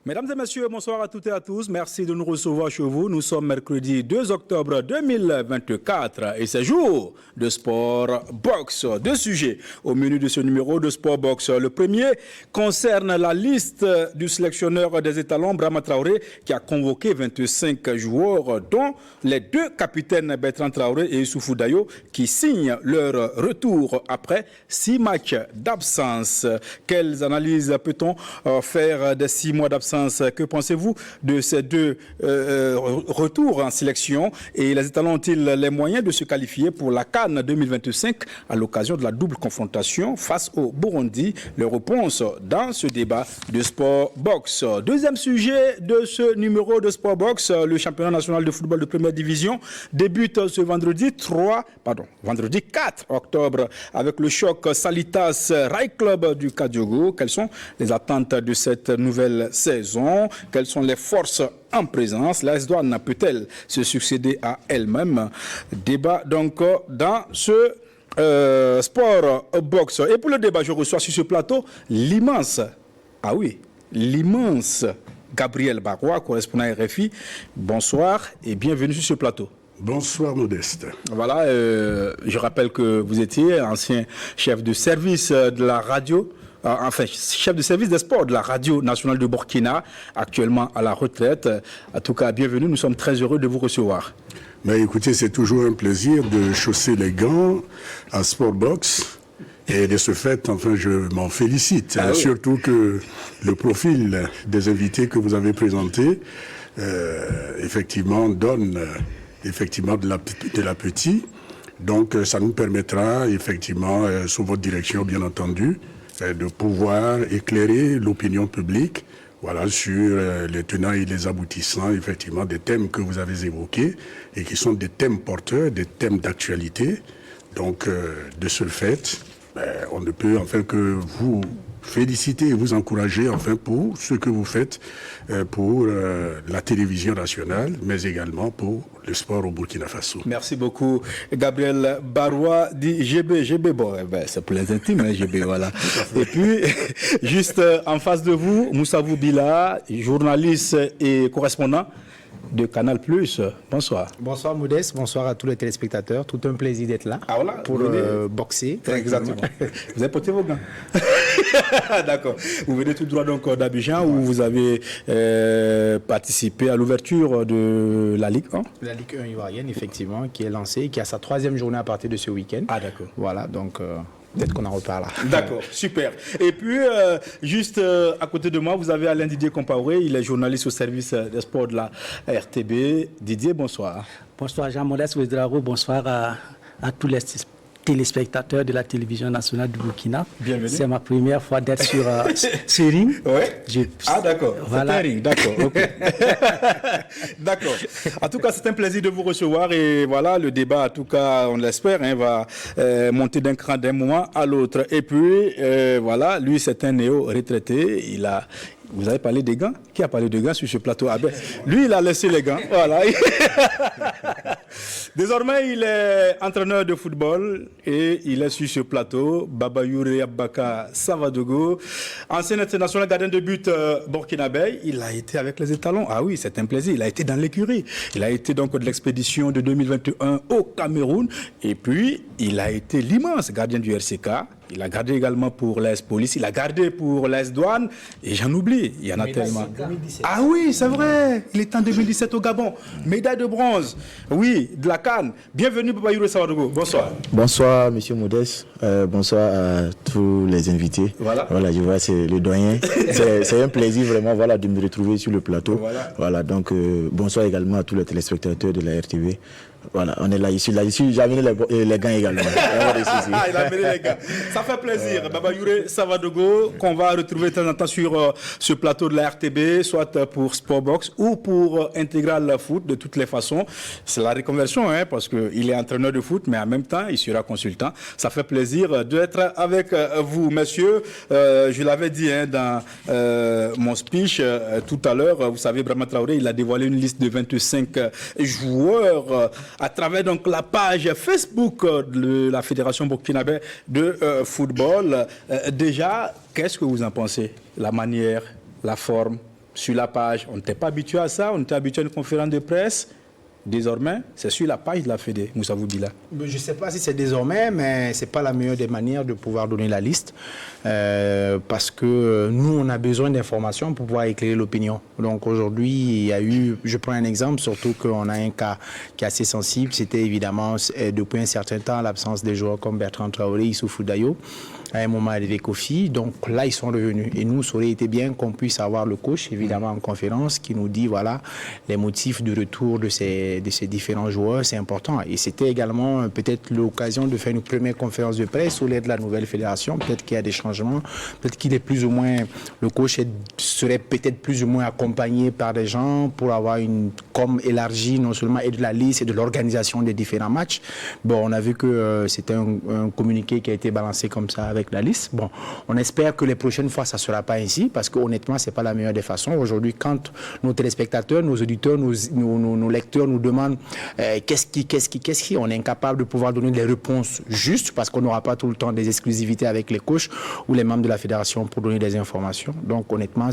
Mesdames et messieurs, bonsoir à toutes et à tous. Merci de nous recevoir chez vous. Nous sommes mercredi 2 octobre 2024 et c'est jour de sport boxe. Deux sujets au menu de ce numéro de sport boxe. Le premier concerne la liste du sélectionneur des étalons, Brahma Traoré, qui a convoqué 25 joueurs, dont les deux capitaines Bertrand Traoré et Issoufou Dayo, qui signent leur retour après 6 matchs d'absence. Quelles analyses peut-on faire des 6 mois d'absence? Que pensez-vous de ces deux retours en sélection et les étalons ont-ils les moyens de se qualifier pour la CAN 2025 à l'occasion de la double confrontation face au Burundi? Les réponses dans ce débat de sport boxe. Deuxième sujet de ce numéro de sport boxe, le championnat national de football de première division débute ce vendredi 4 octobre avec le choc Salitas Rai Club du Kadiogo. Quelles sont les attentes de cette nouvelle saison? Quelles sont les forces en présence? L'AS Douanes peut-elle se succéder à elle-même? Débat donc dans ce sport boxe. Et pour le débat, je reçois sur ce plateau l'immense Gabriel Barois, correspondant à RFI. Bonsoir et bienvenue sur ce plateau. Bonsoir Modeste. Voilà, je rappelle que vous étiez ancien chef de service de la radio, chef de service des sports de la radio nationale de Burkina, actuellement à la retraite. En tout cas, bienvenue, nous sommes très heureux de vous recevoir. Mais écoutez, c'est toujours un plaisir de chausser les gants à Sport Box. Et de ce fait, enfin, je m'en félicite. Ah oui. Surtout que le profil des invités que vous avez présenté, effectivement, donne effectivement de l'appétit. Donc, ça nous permettra, effectivement, sous votre direction, bien entendu, de pouvoir éclairer l'opinion publique, voilà, sur les tenants et les aboutissants, effectivement, des thèmes que vous avez évoqués et qui sont des thèmes porteurs, des thèmes d'actualité. Donc, de ce fait, on ne peut enfin que vous féliciter et vous encourager enfin pour ce que vous faites pour la télévision nationale, mais également pour le sport au Burkina Faso. Merci beaucoup, Gabriel Barois, dit GB. Bon, c'est pour les intimes, hein, GB, voilà. Et puis, juste en face de vous, Moussa Boubila, journaliste et correspondant de Canal+. Bonsoir. Bonsoir Modeste, bonsoir à tous les téléspectateurs. Tout un plaisir d'être là pour boxer. Exactement. Vous avez porté vos gants. D'accord. Vous venez tout droit donc d'Abidjan où vous avez participé à l'ouverture de la Ligue 1. La Ligue 1 ivoirienne, effectivement, qui est lancée, qui a sa 3e journée à partir de ce week-end. Ah d'accord. Voilà, donc peut-être qu'on en reparlera. D'accord, super. Et puis, juste à côté de moi, vous avez Alain Didier Compaoré, il est journaliste au service des sports de la RTB. Didier, bonsoir. Bonsoir Jean-Modeste Ouedraogo, bonsoir à tous les téléspectateurs de la télévision nationale du Burkina. Bienvenue. C'est ma première fois d'être sur ce ring. Ouais. Ah d'accord, voilà. C'est un ring, d'accord. Okay. D'accord. En tout cas, c'est un plaisir de vous recevoir et voilà, le débat, en tout cas, on l'espère, hein, va monter d'un cran d'un moment à l'autre. Et puis, voilà, lui, c'est un néo-retraité. Vous avez parlé des gants? Qui a parlé de gants sur ce plateau? Ah ben, lui, il a laissé les gants. Voilà. Désormais, il est entraîneur de football et il est sur ce plateau. Babayouri Abaka Savadogo, ancien international gardien de but burkinabé. Il a été avec les étalons. Ah oui, c'est un plaisir. Il a été dans l'écurie. Il a été donc de l'expédition de 2021 au Cameroun. Et puis, il a été l'immense gardien du RCK. Il a gardé également pour l'AS Police, il a gardé pour l'AS Douanes, et j'en oublie, il y en a tellement. 2017. Ah oui, c'est vrai, il est en 2017 au Gabon, médaille de bronze, oui, de la CAN. Bienvenue Babayouri Savadogo, bonsoir. Bonsoir Monsieur Modeste, bonsoir à tous les invités. Voilà, je vois, c'est le doyen. C'est un plaisir vraiment voilà, de me retrouver sur le plateau. Voilà donc bonsoir également à tous les téléspectateurs de la RTV. Voilà, on est là ici j'ai amené les gants également. Il a amené les gants. Ça fait plaisir, Baba Youré Savadogo, qu'on va retrouver de temps en temps sur ce plateau de la RTB, soit pour Sportbox ou pour Intégral Foot, de toutes les façons. C'est la reconversion, hein, parce qu'il est entraîneur de foot, mais en même temps, il sera consultant. Ça fait plaisir d'être avec vous, messieurs. Je l'avais dit hein, dans mon speech tout à l'heure, vous savez, Brahma Traoré, il a dévoilé une liste de 25 joueurs à travers donc la page Facebook de la Fédération burkinabé de football. Déjà, qu'est-ce que vous en pensez? La manière, la forme, sur la page, on n'était pas habitué à ça, on était habitué à une conférence de presse. Désormais, c'est sur la page de la Fédé, Moussa Boudila. Je ne sais pas si c'est désormais, mais ce n'est pas la meilleure des manières de pouvoir donner la liste. Parce que nous, on a besoin d'informations pour pouvoir éclairer l'opinion. Donc aujourd'hui, il y a eu, je prends un exemple, surtout qu'on a un cas qui est assez sensible. C'était évidemment, depuis un certain temps, l'absence des joueurs comme Bertrand Traoré, Issoufou Dayo, à un moment arrivé Kofi. Donc là, ils sont revenus. Et nous, ça aurait été bien qu'on puisse avoir le coach, évidemment, en conférence, qui nous dit, voilà, les motifs de retour de ces différents joueurs, c'est important. Et c'était également peut-être l'occasion de faire une première conférence de presse sous l'aide de la nouvelle fédération. Peut-être qu'il y a des changements, peut-être qu'il est plus ou moins, le coach serait peut-être plus ou moins accompagné par des gens pour avoir une com élargie, non seulement et de la liste et de l'organisation des différents matchs. Bon, on a vu que c'était un communiqué qui a été balancé comme ça avec la liste. Bon, on espère que les prochaines fois, ça ne sera pas ainsi, parce que honnêtement, ce n'est pas la meilleure des façons. Aujourd'hui, quand nos téléspectateurs, nos auditeurs, nos lecteurs nous demandent qu'est-ce qui, on est incapable de pouvoir donner des réponses justes, parce qu'on n'aura pas tout le temps des exclusivités avec les coachs ou les membres de la fédération pour donner des informations. Donc honnêtement,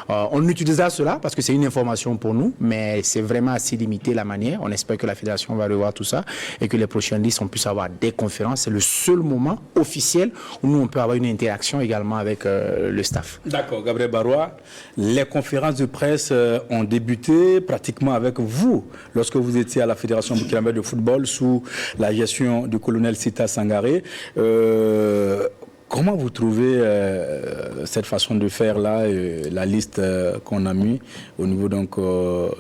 on utilisera cela parce que c'est une information pour nous, mais c'est vraiment assez limité la manière. On espère que la fédération va revoir tout ça et que les prochaines listes, on puisse avoir des conférences. C'est le seul moment officiel où nous, on peut avoir une interaction également avec le staff. D'accord, Gabriel Barois. Les conférences de presse ont débuté pratiquement avec vous, lorsque vous étiez à la Fédération burkinabé de football sous la gestion du colonel Sita Sangaré. Comment vous trouvez cette façon de faire là, la liste qu'on a mis au niveau donc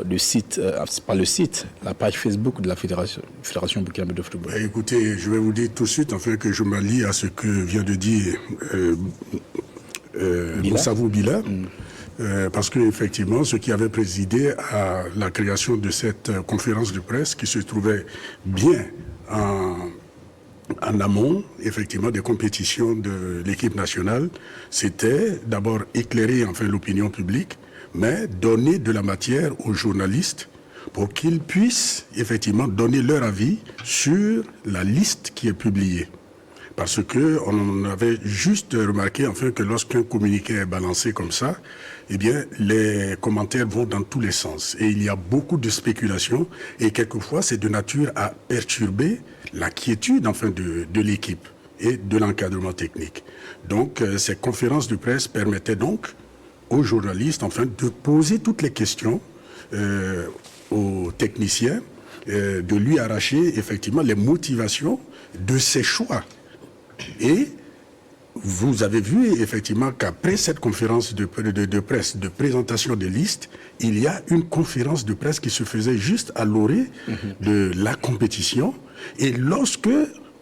du site, c'est pas le site, la page Facebook de la Fédération burkinabé de football? Écoutez, je vais vous dire tout de suite, enfin que je m'allie à ce que vient de dire Moussa Boudila. Parce qu'effectivement, ce qui avait présidé à la création de cette conférence de presse qui se trouvait bien en amont, effectivement, des compétitions de l'équipe nationale, c'était d'abord éclairer enfin l'opinion publique, mais donner de la matière aux journalistes pour qu'ils puissent effectivement donner leur avis sur la liste qui est publiée. Parce qu'on avait juste remarqué enfin que lorsqu'un communiqué est balancé comme ça, eh bien, les commentaires vont dans tous les sens. Et il y a beaucoup de spéculations et quelquefois c'est de nature à perturber la quiétude enfin de l'équipe et de l'encadrement technique. Donc, ces conférences de presse permettaient donc aux journalistes enfin de poser toutes les questions aux techniciens, de lui arracher effectivement les motivations de ses choix. Et vous avez vu effectivement qu'après cette conférence de presse, de présentation des listes, il y a une conférence de presse qui se faisait juste à l'orée de la compétition. Et lorsque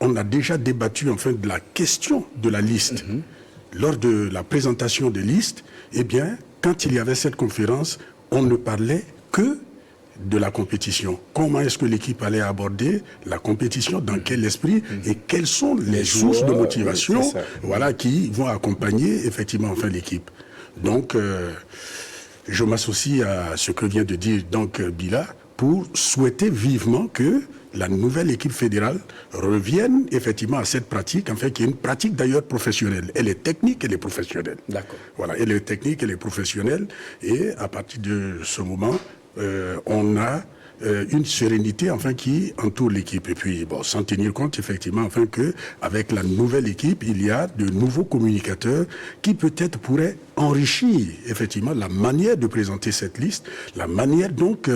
on a déjà débattu enfin de la question de la liste, lors de la présentation des listes, eh bien, quand il y avait cette conférence, on ne parlait que de la compétition. Comment est-ce que l'équipe allait aborder la compétition, dans quel esprit et quelles sont les sources de motivation voilà, qui vont accompagner effectivement enfin l'équipe. Donc, je m'associe à ce que vient de dire donc Bila pour souhaiter vivement que la nouvelle équipe fédérale revienne effectivement à cette pratique, enfin qui est une pratique d'ailleurs professionnelle. Elle est technique, elle est professionnelle. D'accord. Voilà, elle est technique, elle est professionnelle et à partir de ce moment, on a une sérénité enfin qui entoure l'équipe. Et puis, bon, sans tenir compte effectivement enfin que avec la nouvelle équipe, il y a de nouveaux communicateurs qui peut-être pourraient enrichir effectivement la manière de présenter cette liste, la manière donc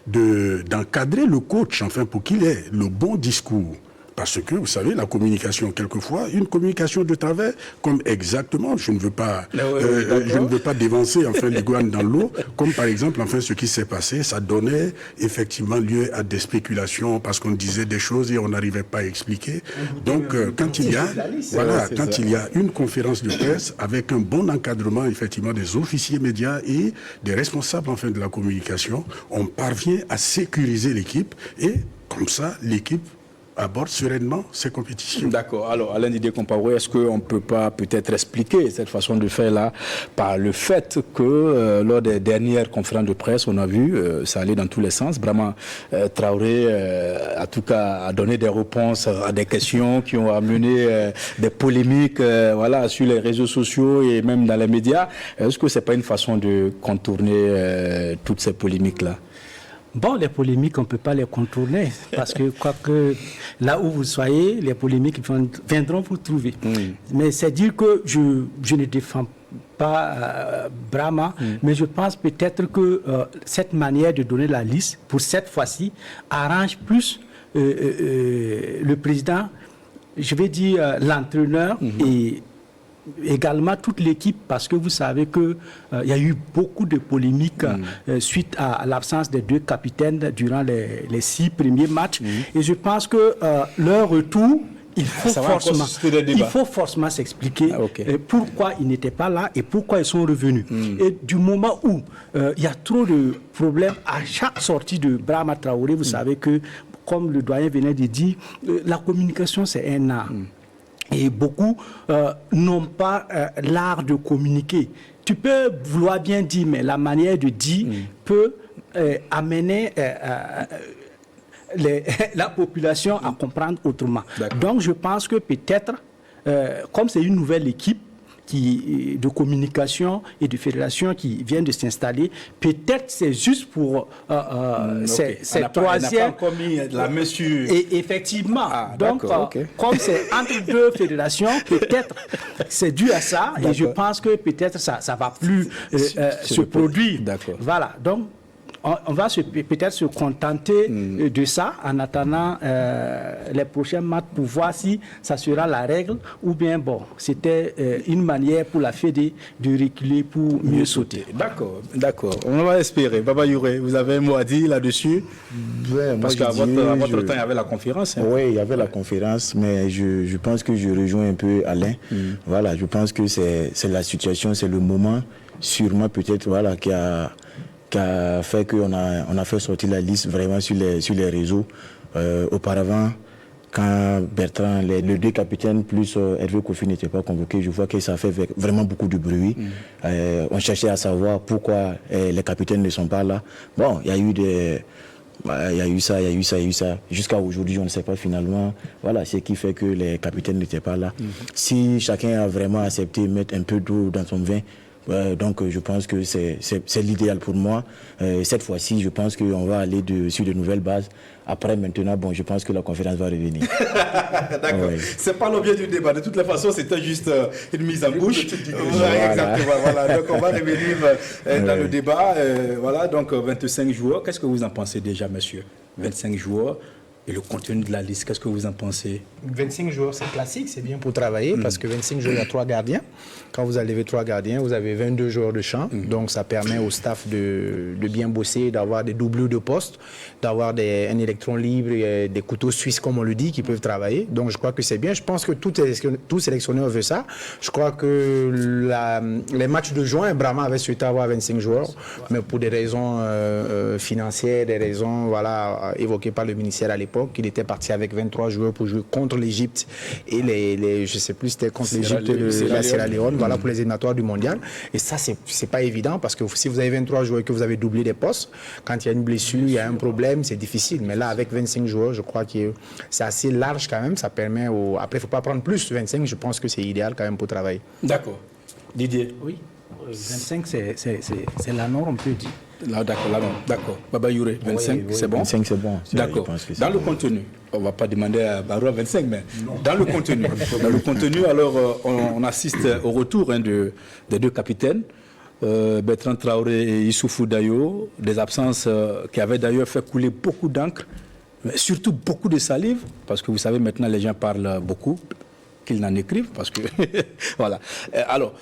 d'encadrer le coach enfin pour qu'il ait le bon discours Parce que, vous savez, la communication, quelquefois, une communication de travers, comme exactement, je ne veux pas dévancer, enfin, l'iguane dans l'eau, comme par exemple, enfin, ce qui s'est passé, ça donnait effectivement lieu à des spéculations, parce qu'on disait des choses et on n'arrivait pas à expliquer. Donc, quand il y a une conférence de presse avec un bon encadrement, effectivement, des officiers médias et des responsables, enfin, de la communication, on parvient à sécuriser l'équipe et, comme ça, l'équipe aborde sereinement ces compétitions. D'accord. Alors, Alain Didier Compaoré, est-ce qu'on ne peut pas peut-être expliquer cette façon de faire-là par le fait que lors des dernières conférences de presse, on a vu, ça allait dans tous les sens, vraiment, Traoré, en tout cas, a donné des réponses à des questions qui ont amené des polémiques voilà, sur les réseaux sociaux et même dans les médias. Est-ce que ce n'est pas une façon de contourner toutes ces polémiques-là? Bon, les polémiques, on ne peut pas les contourner parce que quoique là où vous soyez, les polémiques viendront vous trouver. Mais c'est dire que je ne défends pas Brahma, mais je pense peut-être que cette manière de donner la liste, pour cette fois-ci, arrange plus le président, je vais dire l'entraîneur et également toute l'équipe, parce que vous savez qu'il y a eu beaucoup de polémiques suite à l'absence des deux capitaines durant les 6 premiers matchs. Et je pense que leur retour, il faut forcément s'expliquer pourquoi ils n'étaient pas là et pourquoi ils sont revenus. Et du moment où il y a trop de problèmes à chaque sortie de Brahma Traoré, vous savez que, comme le doyen venait de dire, la communication, c'est un art. Et beaucoup n'ont pas l'art de communiquer. Tu peux vouloir bien dire, mais la manière de dire peut amener la population à comprendre autrement. Donc je pense que peut-être, comme c'est une nouvelle équipe de communication et de fédération qui vient de s'installer, peut-être c'est juste pour cette troisième... On n'a pas mis la main sur... Et effectivement, donc comme c'est entre deux fédérations, peut-être c'est dû à ça, et je pense que peut-être ça va plus se produire. Voilà, donc on va peut-être se contenter de ça en attendant les prochains matchs pour voir si ça sera la règle ou bien, bon, c'était une manière pour la Fédé de reculer pour mieux sauter. D'accord. On va espérer. Baba Youré, vous avez un mot à dire là-dessus? Parce qu'à votre temps, il y avait la conférence. Oui, il y avait la conférence, mais je pense que je rejoins un peu Alain. Voilà, je pense que c'est la situation, c'est le moment, sûrement peut-être, voilà, qui a fait qu'on a fait sortir la liste vraiment sur les réseaux. Auparavant, quand Bertrand, les deux capitaines plus Hervé Kofi n'étaient pas convoqués, je vois que ça fait vraiment beaucoup de bruit. On cherchait à savoir pourquoi les capitaines ne sont pas là. Bon, il y a eu ça. Jusqu'à aujourd'hui, on ne sait pas finalement. Voilà, ce qui fait que les capitaines n'étaient pas là. Si chacun a vraiment accepté de mettre un peu d'eau dans son vin, donc je pense que c'est l'idéal pour moi. Cette fois-ci, je pense qu'on va aller sur de nouvelles bases. Après, maintenant, bon, je pense que la conférence va revenir. D'accord. Ouais. C'est pas l'objet du débat. De toutes les façons, c'était juste une mise en bouche. Voilà. Exactement. Voilà. Donc, on va revenir dans le débat. Voilà. Donc, 25 joueurs. Qu'est-ce que vous en pensez déjà, monsieur? 25 joueurs. Et le contenu de la liste, qu'est-ce que vous en pensez? 25 joueurs, c'est classique, c'est bien pour travailler parce que 25 joueurs, il y a 3 gardiens. Quand vous enlevez 3 gardiens, vous avez 22 joueurs de champ. Donc ça permet au staff de bien bosser, d'avoir des doublures de poste, d'avoir un électron libre, et des couteaux suisses, comme on le dit, qui peuvent travailler. Donc je crois que c'est bien. Je pense que tout sélectionneur veut ça. Je crois que les matchs de juin, Brahma avait souhaité avoir 25 joueurs, mais pour des raisons financières, des raisons évoquées par le ministère à l'époque, il était parti avec 23 joueurs pour jouer contre l'Égypte et je ne sais plus, c'était contre l'Égypte et la Sierra Leone, voilà, pour les éliminatoires du mondial. Et ça, c'est pas évident parce que si vous avez 23 joueurs et que vous avez doublé des postes, quand il y a une blessure, il y a un problème, c'est difficile. Mais là, avec 25 joueurs, je crois que c'est assez large quand même. Ça permet Après, il ne faut pas prendre plus. 25, je pense que c'est idéal quand même pour travailler. D'accord. Didier? Oui. 25, c'est la norme, on peut dire. Là, d'accord. Baba Youré, 25, oui, c'est bon? 25, c'est bon. D'accord. Dans le contenu, on ne va pas demander à Barrois 25, mais dans le contenu, alors, on assiste au retour des deux capitaines, Bertrand Traoré et Issoufou Dayo, des absences qui avaient d'ailleurs fait couler beaucoup d'encre mais surtout beaucoup de salive, parce que vous savez, maintenant, les gens parlent beaucoup, qu'ils n'en écrivent, parce que... voilà. Alors,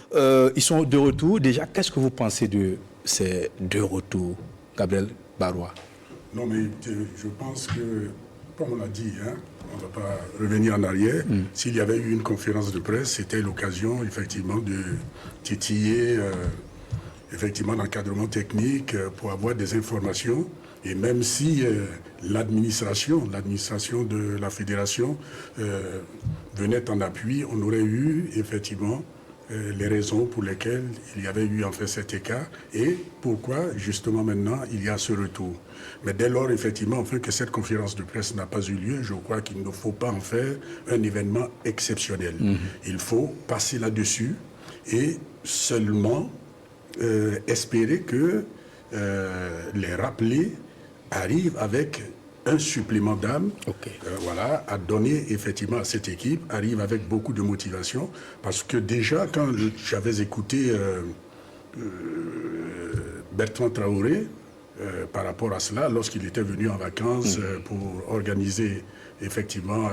ils sont de retour. Déjà, qu'est-ce que vous pensez de ces deux retours, Gabriel Barois? Non, mais je pense que, comme on l'a dit, hein, on ne va pas revenir en arrière. S'il y avait eu une conférence de presse, c'était l'occasion, effectivement, de titiller, effectivement, l'encadrement technique pour avoir des informations. Et même si l'administration de la fédération venait en appui, on aurait eu, effectivement, les raisons pour lesquelles il y avait eu en fait cet écart et pourquoi justement maintenant il y a ce retour. Mais dès lors effectivement enfin que cette conférence de presse n'a pas eu lieu, je crois qu'il ne faut pas en faire un événement exceptionnel. Il faut passer là-dessus et seulement espérer que les rappelés arrivent avec un supplément d'âme, voilà, à donner effectivement à cette équipe, arrive avec beaucoup de motivation, parce que déjà quand j'avais écouté Bertrand Traoré par rapport à cela, lorsqu'il était venu en vacances pour organiser effectivement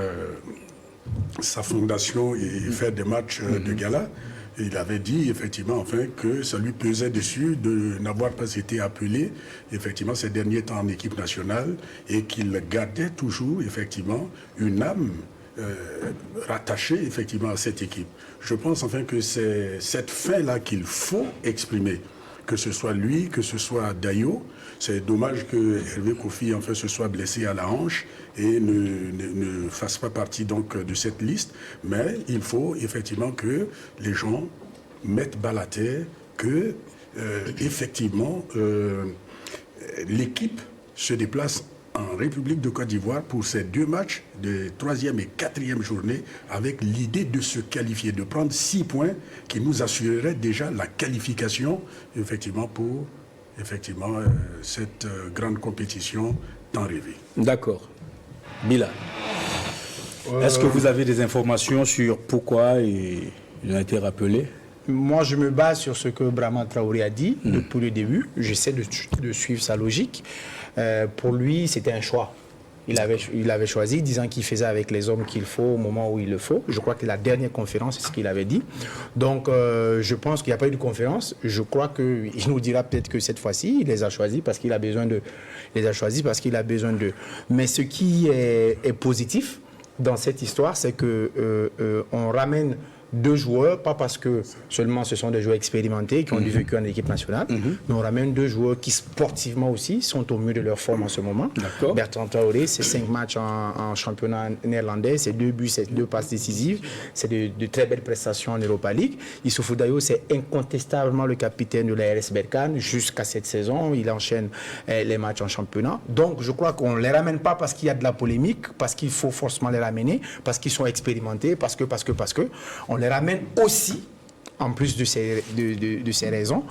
sa fondation et faire des matchs de gala, il avait dit effectivement enfin que ça lui pesait dessus de n'avoir pas été appelé effectivement ces derniers temps en équipe nationale et qu'il gardait toujours effectivement une âme rattachée effectivement à cette équipe. Je pense enfin que c'est cette fin-là qu'il faut exprimer, que ce soit lui, que ce soit Dayo. C'est dommage que Hervé Kofi en fait se soit blessé à la hanche et ne fasse pas partie donc de cette liste. Mais il faut effectivement que les gens mettent bas la terre, que effectivement l'équipe se déplace en République de Côte d'Ivoire pour ces deux matchs de 3e et 4e journée avec l'idée de se qualifier, de prendre 6 points qui nous assureraient déjà la qualification effectivement pour cette grande compétition tant rêvée. D'accord. Bilal, est-ce que vous avez des informations sur pourquoi ils ont été rappelés? Moi, je me base sur ce que Brahma Traoré a dit depuis le début. J'essaie de suivre sa logique. Pour lui, c'était un choix. Il avait choisi, disant qu'il faisait avec les hommes qu'il faut au moment où il le faut. Je crois que la dernière conférence, c'est ce qu'il avait dit. Donc, je pense qu'il n'y a pas eu de conférence. Je crois qu'il nous dira peut-être que cette fois-ci, il les a choisis parce qu'il a besoin d'eux. Il les a choisis parce qu'il a besoin d'eux. Mais ce qui est positif dans cette histoire, c'est qu'on ramène 2 joueurs, pas parce que seulement ce sont des joueurs expérimentés qui ont du vécu en équipe nationale, mais on ramène 2 joueurs qui sportivement aussi sont au mieux de leur forme en ce moment. Bertrand Traoré, c'est 5 matchs en championnat néerlandais, c'est 2 buts, c'est 2 passes décisives, c'est de très belles prestations en Europa League. Issoufou Dayo, c'est incontestablement le capitaine de la RS Berkane jusqu'à cette saison. Il enchaîne les matchs en championnat. Donc je crois qu'on ne les ramène pas parce qu'il y a de la polémique, parce qu'il faut forcément les ramener, parce qu'ils sont expérimentés, parce que. On les ramène aussi, en plus de ces raisons,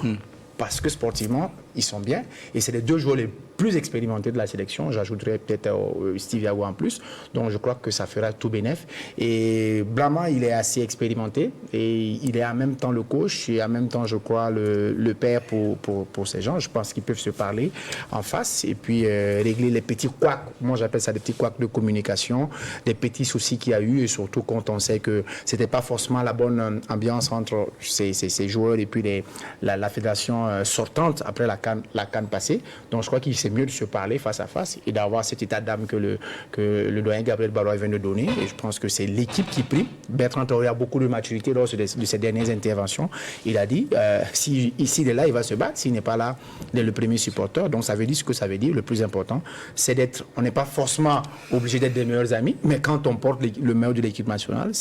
parce que sportivement, ils sont bien. Et c'est les 2 joueurs les plus expérimentés de la sélection. J'ajouterais peut-être Steve Yago en plus. Donc je crois que ça fera tout bénef. Et Brahma, il est assez expérimenté. Et il est en même temps le coach et en même temps, je crois, le père pour ces gens. Je pense qu'ils peuvent se parler en face et puis régler les petits couacs. Moi, j'appelle ça des petits couacs de communication, des petits soucis qu'il y a eu. Et surtout quand on sait que ce n'était pas forcément la bonne ambiance entre ces joueurs et puis la fédération sortante après la CAN passée. Donc je crois qu'il c'est mieux de se parler face à face et d'avoir cet état d'âme que le doyen Gabriel Barois vient de donner. Et je pense que c'est l'équipe qui prime. Bertrand Traoré a beaucoup de maturité lors de ses dernières interventions. Il a dit, s'il est là, il va se battre. S'il n'est pas là, il est le premier supporter. Donc ça veut dire ce que ça veut dire. Le plus important, c'est d'être... On n'est pas forcément obligé d'être des meilleurs amis, mais quand on porte le maillot de l'équipe nationale,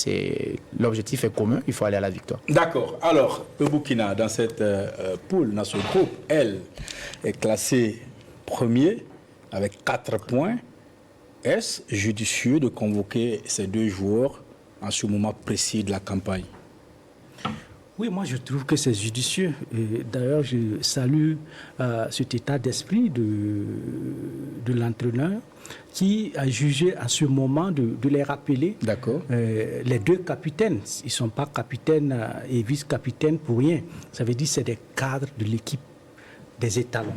l'objectif est commun. Il faut aller à la victoire. D'accord. Alors, le Burkina, dans cette poule, dans ce groupe, elle est classée premier avec 4 points. Est-ce judicieux de convoquer ces 2 joueurs en ce moment précis de la campagne? Oui, moi je trouve que c'est judicieux. D'ailleurs, je salue cet état d'esprit de l'entraîneur qui a jugé à ce moment de les rappeler. D'accord. Les 2 capitaines, ils ne sont pas capitaines et vice-capitaines pour rien. Ça veut dire que c'est des cadres de l'équipe des étalons.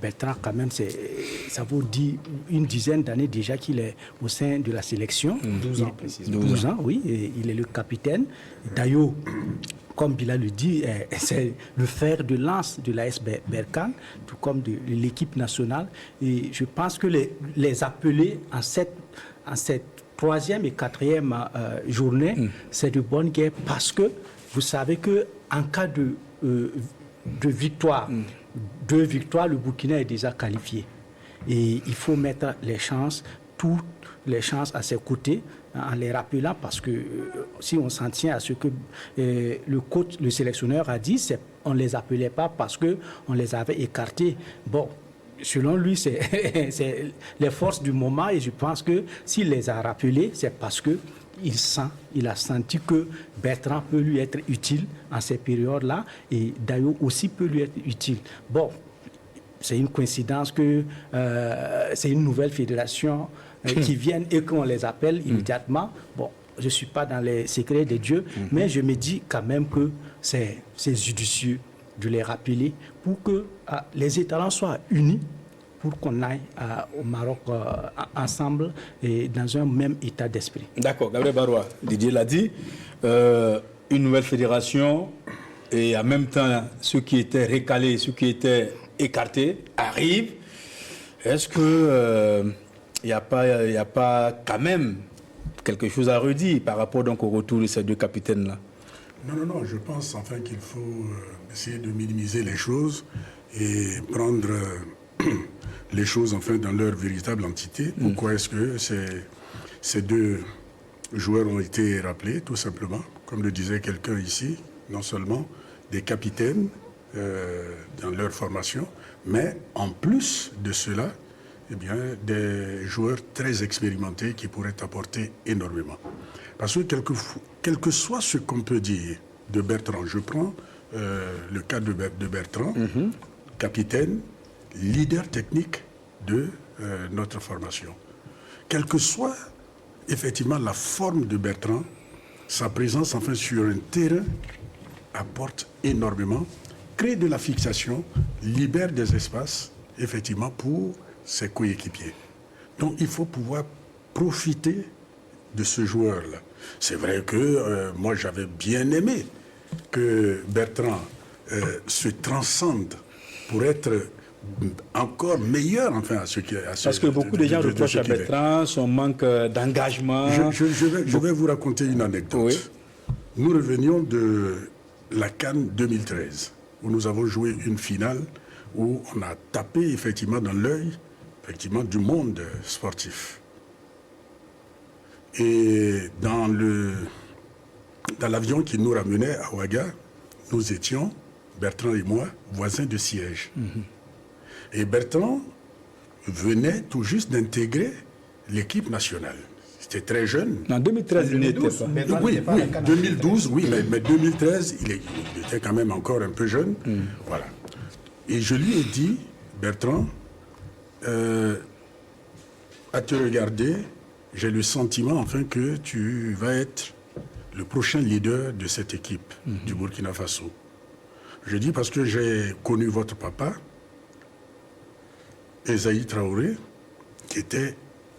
Bertrand, quand même, ça vous dit une dizaine d'années déjà qu'il est au sein de la sélection. 12 ans, précisément. 12 ans, oui. Et il est le capitaine. D'ailleurs, comme Bilal le dit, c'est le fer de lance de l'AS Berkane, tout comme de l'équipe nationale. Et je pense que les appeler en cette troisième et quatrième journée, c'est de bonne guerre parce que vous savez qu'en cas de victoire, 2 victoires, le Burkina est déjà qualifié. Et il faut mettre toutes les chances à ses côtés en les rappelant parce que si on s'en tient à ce que le sélectionneur a dit, on ne les appelait pas parce qu'on les avait écartés. Bon, selon lui, c'est les forces du moment et je pense que s'il les a rappelés, c'est parce que il a senti que Bertrand peut lui être utile en ces périodes-là et Dayo aussi peut lui être utile. Bon, c'est une coïncidence que c'est une nouvelle fédération qui vient et qu'on les appelle immédiatement. Bon, je ne suis pas dans les secrets de Dieu, mais je me dis quand même que c'est judicieux de les rappeler pour que les étalons soient unis pour qu'on aille au Maroc ensemble et dans un même état d'esprit. D'accord, Gabriel Baroua, Didier l'a dit, une nouvelle fédération et en même temps ceux qui étaient récalés, ceux qui étaient écartés arrivent. Est-ce que il n'y a pas quand même quelque chose à redire par rapport donc au retour de ces 2 capitaines-là? Non, je pense enfin qu'il faut essayer de minimiser les choses et prendre les choses enfin dans leur véritable entité. Pourquoi est-ce que ces 2 joueurs ont été rappelés? Tout simplement, comme le disait quelqu'un ici, non seulement des capitaines dans leur formation, mais en plus de cela, eh bien, des joueurs très expérimentés qui pourraient apporter énormément. Parce que quel que soit ce qu'on peut dire de Bertrand, je prends le cas de Bertrand, capitaine, leader technique de notre formation. Quelle que soit effectivement la forme de Bertrand, sa présence enfin sur un terrain apporte énormément, crée de la fixation, libère des espaces effectivement pour ses coéquipiers. Donc il faut pouvoir profiter de ce joueur-là. C'est vrai que moi j'avais bien aimé que Bertrand se transcende pour être encore meilleur enfin à ce qui est. Parce que beaucoup de gens reprochent à Bertrand son manque d'engagement. Je vais vous raconter une anecdote. Oui. Nous revenions de la CAN 2013 où nous avons joué une finale où on a tapé effectivement dans l'œil effectivement du monde sportif. Et dans l'avion qui nous ramenait à Ouaga, nous étions, Bertrand et moi, voisins de siège. Et Bertrand venait tout juste d'intégrer l'équipe nationale. C'était très jeune. En 2013, il n'était pas. Oui, 2012, oui, mais 2013, il était quand même encore un peu jeune. Voilà. Et je lui ai dit, Bertrand, à te regarder, j'ai le sentiment enfin que tu vas être le prochain leader de cette équipe du Burkina Faso. Je dis parce que j'ai connu votre papa, Esaïe Traoré, qui était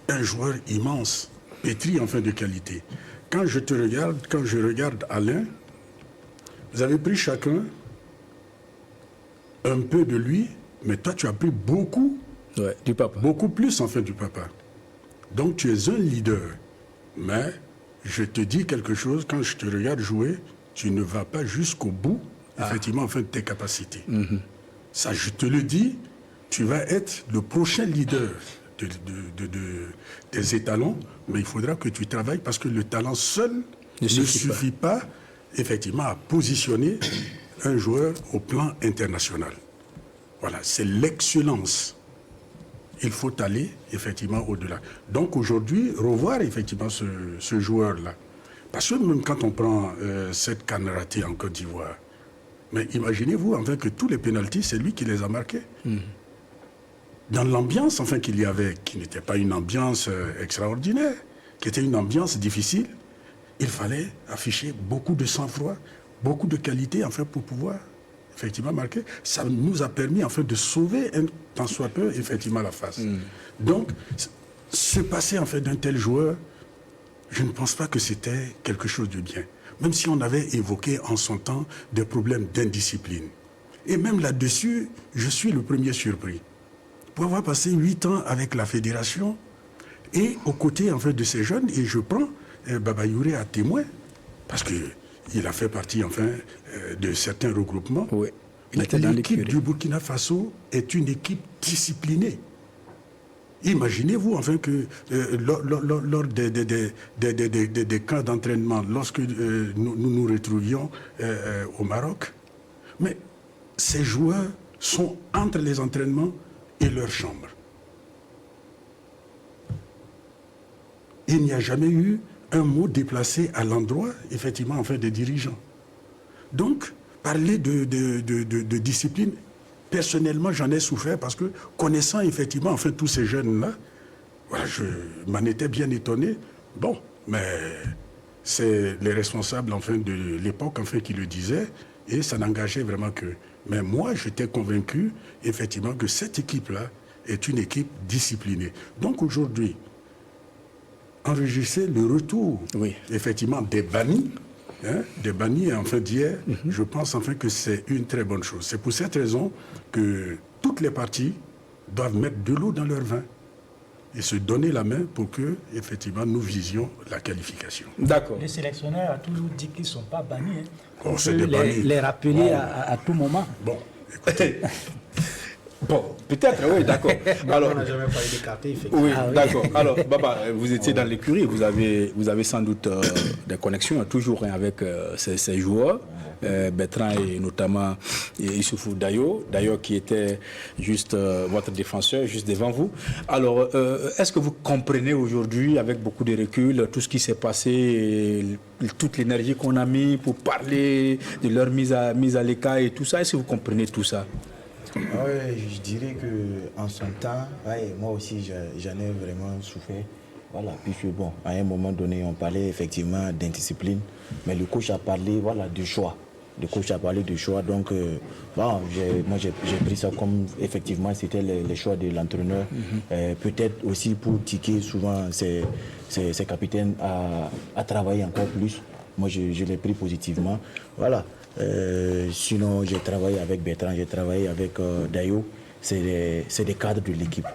un joueur immense, pétri enfin de qualité. Quand je te regarde, quand je regarde Alain, vous avez pris chacun un peu de lui, mais toi tu as pris beaucoup, du papa. Beaucoup plus enfin du papa. Donc tu es un leader, mais je te dis quelque chose, quand je te regarde jouer, tu ne vas pas jusqu'au bout, effectivement, enfin, de tes capacités. Ça, je te le dis, tu vas être le prochain leader des étalons, mais il faudra que tu travailles parce que le talent seul ne suffit pas, effectivement, à positionner un joueur au plan international. Voilà, c'est l'excellence. Il faut aller effectivement au-delà. Donc aujourd'hui, revoir effectivement ce joueur-là. Parce que même quand on prend cette canne ratée en Côte d'Ivoire, mais imaginez-vous enfin que tous les pénaltys, c'est lui qui les a marqués. Dans l'ambiance enfin qu'il y avait, qui n'était pas une ambiance extraordinaire, qui était une ambiance difficile, il fallait afficher beaucoup de sang-froid, beaucoup de qualité enfin pour pouvoir effectivement marqué, ça nous a permis en fait de sauver un tant soit peu effectivement la face. Donc, se passer en fait d'un tel joueur, je ne pense pas que c'était quelque chose de bien. Même si on avait évoqué en son temps des problèmes d'indiscipline. Et même là-dessus, je suis le premier surpris. Pour avoir passé 8 ans avec la fédération et aux côtés en fait de ces jeunes, et je prends Baba Youré à témoin, parce qu'il a fait partie enfin de certains regroupements. Oui. L'équipe du Burkina Faso est une équipe disciplinée. Imaginez-vous enfin que lors des camps d'entraînement, lorsque nous nous retrouvions au Maroc, mais ces joueurs sont entre les entraînements et leur chambre. Il n'y a jamais eu un mot déplacé à l'endroit, effectivement, en fait, des dirigeants. Donc, parler de discipline, personnellement, j'en ai souffert parce que, connaissant effectivement, enfin, tous ces jeunes-là, voilà, je m'en étais bien étonné. Bon, mais c'est les responsables, enfin, de l'époque, enfin, qui le disaient, et ça n'engageait vraiment que. Mais moi, j'étais convaincu, effectivement, que cette équipe-là est une équipe disciplinée. Donc, aujourd'hui, enregistrer le retour, effectivement, des bannis, enfin d'hier, je pense enfin que c'est une très bonne chose. C'est pour cette raison que toutes les parties doivent mettre de l'eau dans leur vin et se donner la main pour que, effectivement, nous visions la qualification. D'accord. Le sélectionneur a toujours dit qu'ils ne sont pas bannis. Oh, On c'est peut des bannis. les rappeler à tout moment. Bon, écoutez. Bon, peut-être, oui, d'accord. Alors, on n'a jamais parlé d'écarter, effectivement. Oui, d'accord. Alors, Baba, vous étiez dans l'écurie, vous avez sans doute des connexions toujours avec ces joueurs, Bertrand et notamment Issoufou Dayo, d'ailleurs qui était juste votre défenseur, juste devant vous. Alors, est-ce que vous comprenez aujourd'hui, avec beaucoup de recul, tout ce qui s'est passé, et toute l'énergie qu'on a mis pour parler de leur mise à l'écart et tout ça? Est-ce que vous comprenez tout ça? Oui, je dirais qu'en son temps, moi aussi j'en ai vraiment souffert. Voilà, puisque bon, à un moment donné, on parlait effectivement d'indiscipline, mais le coach a parlé de choix. Le coach a parlé de choix, donc moi j'ai pris ça comme effectivement c'était les choix de l'entraîneur. Peut-être aussi pour tiquer souvent ces capitaines à travailler encore plus. Moi je l'ai pris positivement. Voilà. Sinon, j'ai travaillé avec Bertrand, j'ai travaillé avec Dayo. C'est des cadres de l'équipe.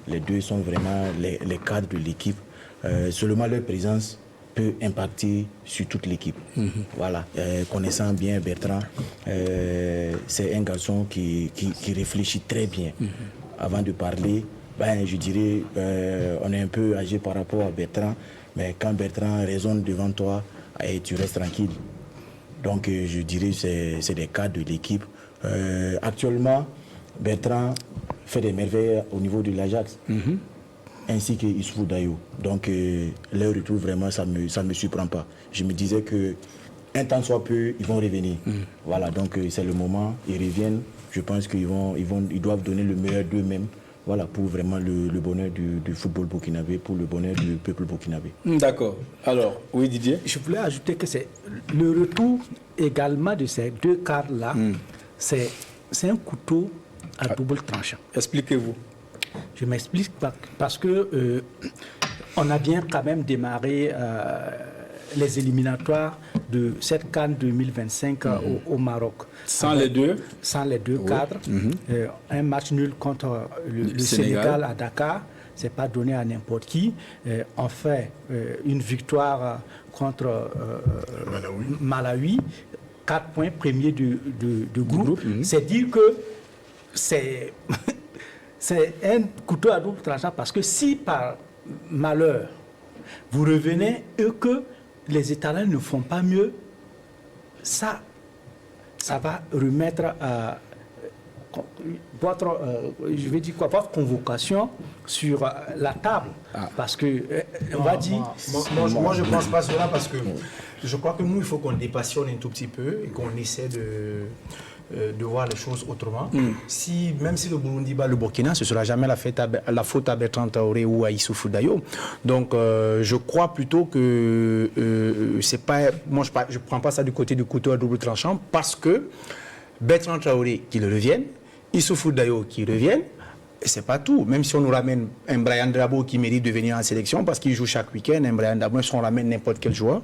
Les deux sont vraiment les cadres de l'équipe. Seulement leur présence peut impacter sur toute l'équipe. Voilà. Connaissant bien Bertrand, c'est un garçon qui réfléchit très bien. Avant de parler, je dirais, on est un peu âgé par rapport à Bertrand, mais quand Bertrand raisonne devant toi, tu restes tranquille. Donc, je dirais que c'est des cadres de l'équipe. Actuellement, Bertrand fait des merveilles au niveau de l'Ajax, ainsi que Issoufou Dayo. Donc, leur retour, vraiment, ça me surprend pas. Je me disais qu'un temps soit peu, ils vont revenir. Voilà, donc c'est le moment, ils reviennent. Je pense qu'ils doivent donner le meilleur d'eux-mêmes. Voilà, pour vraiment le bonheur du football burkinabé, pour le bonheur du peuple burkinabé. D'accord. Alors, oui Didier? Je voulais ajouter que c'est le retour également de ces deux cadres-là, c'est un couteau à double tranchant. Expliquez-vous. Je m'explique parce que on a bien quand même démarré les éliminatoires de cette CAN 2025 au Maroc. Sans les deux? Sans les deux cadres. Un match nul contre le Sénégal à Dakar. Ce n'est pas donné à n'importe qui. On fait une victoire contre Malawi. 4 points, premier du groupe. C'est dire que c'est un couteau à double tranchant parce que si par malheur vous revenez et que les Italiens ne font pas mieux, ça va remettre votre convocation sur la table. Parce que, on va dire... Moi, je ne pense pas cela parce que je crois que nous, il faut qu'on dépassionne un tout petit peu et qu'on essaie de voir les choses autrement. Même si le Burundi bat le Burkina, ce ne sera jamais la faute à Bertrand Traoré ou à Issoufou Dayo. Donc, je crois plutôt que c'est pas... Moi, je ne prends pas ça du côté du couteau à double tranchant parce que Bertrand Traoré qui le revienne, Issoufou Dayo qui revienne. Et c'est pas tout. Même si on nous ramène un Brian Drabo qui mérite de venir en sélection parce qu'il joue chaque week-end, un Brian Drabo, même si on ramène n'importe quel joueur,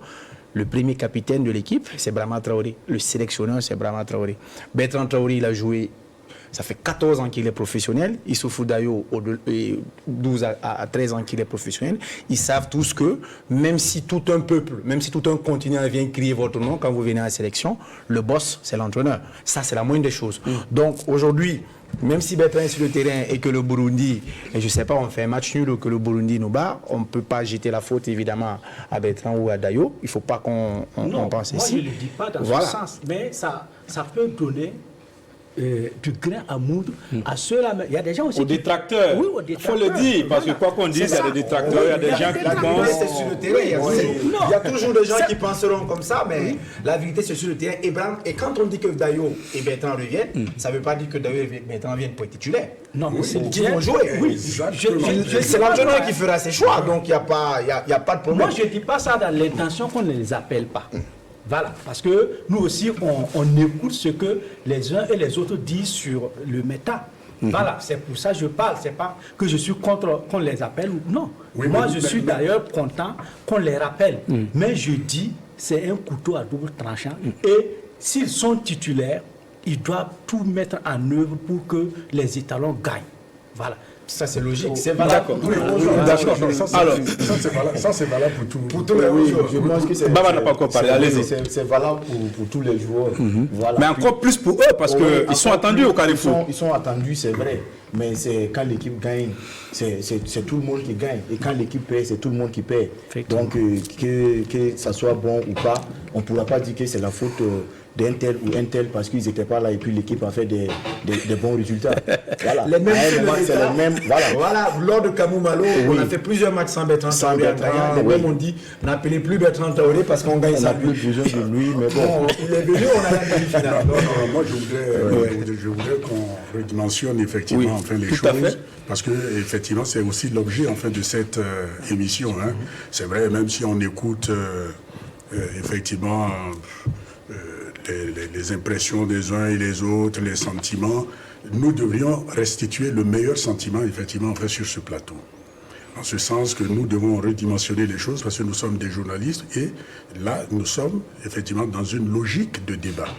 le premier capitaine de l'équipe, c'est Brahma Traoré. Le sélectionneur, c'est Brahma Traoré. Bertrand Traoré, il a joué, ça fait 14 ans qu'il est professionnel. Issoufou Dayo, 12 à 13 ans qu'il est professionnel. Ils savent tous que, même si tout un peuple, même si tout un continent vient crier votre nom quand vous venez à la sélection, le boss, c'est l'entraîneur. Ça, c'est la moindre des choses. Donc, aujourd'hui, même si Bertrand est sur le terrain et que le Burundi, et je ne sais pas, on fait un match nul ou que le Burundi nous bat, on ne peut pas jeter la faute évidemment à Bertrand ou à Dayo. Il ne faut pas qu'on pense moi ici. je ne le dis pas dans Voilà. ce sens, mais ça peut donner du grain à moudre à ceux-là. Il y a des gens aussi Aux détracteurs. Oui, aux Il faut détracteurs. le dire, parce que quoi qu'on dise, il y a des détracteurs, il y a des gens qui pensent. C'est sur le terrain. Il y a toujours des gens qui penseront comme ça, mais la vérité, c'est sur le terrain. Et quand on dit que Dayo et Bertrand reviennent, ça ne veut pas dire que Dayo et Bertrand viennent pour être titulaires. Non, mais c'est Ils vont jouer. Oui, C'est l'entraîneur qui fera ses choix, donc il n'y a pas de problème. Moi, je ne dis pas ça dans l'intention qu'on ne les appelle pas. Voilà, parce que nous aussi, on écoute ce que les uns et les autres disent sur le méta. Voilà, c'est pour ça que je parle. C'est pas que je suis contre qu'on les appelle ou non. Oui, moi, mais- je suis d'ailleurs content qu'on les rappelle. Mais je dis, c'est un couteau à double tranchant. Et s'ils sont titulaires, ils doivent tout mettre en œuvre pour que les étalons gagnent. Voilà. Ça, c'est logique. C'est valable pour tous les gros joueurs. D'accord. Alors, Ça, c'est valable pour tout. Pour tous les gros Oui, joueurs. je pense que c'est. Baba n'a pas encore parlé, allez-y. C'est valable pour tous les joueurs. Voilà. mais encore plus pour eux, parce Oui, qu'ils sont encore attendus plus, au Carrefour. Ils sont attendus, c'est vrai. Mais c'est quand l'équipe gagne, c'est tout le monde qui gagne. Et quand l'équipe perd, c'est tout le monde qui perd. Effectivement. Donc, que ça soit bon ou pas, on ne pourra pas dire que c'est la faute d'un tel ou un tel parce qu'ils n'étaient pas là et puis l'équipe a fait des bons résultats. Voilà. Les mêmes À un moment, c'est les mêmes. Voilà. Lors de Kamou Malo, Oui. on a fait plusieurs matchs sans Bertrand Sans Traoré. Bertrand, Les oui. mêmes ont dit, n'appelez plus Bertrand Traoré parce qu'on gagne On ça. n'a plus besoin de lui, mais bon. Bon, il est venu, on a la demi-finale. Non, non, moi je voudrais qu'on redimensionne effectivement Oui, enfin les tout à fait. choses, parce que effectivement c'est aussi l'objet enfin de cette émission. Hein. C'est vrai, même si on écoute effectivement les impressions des uns et les autres, les sentiments, nous devrions restituer le meilleur sentiment effectivement enfin sur ce plateau. En ce sens que nous devons redimensionner les choses parce que nous sommes des journalistes et là, nous sommes effectivement dans une logique de débat.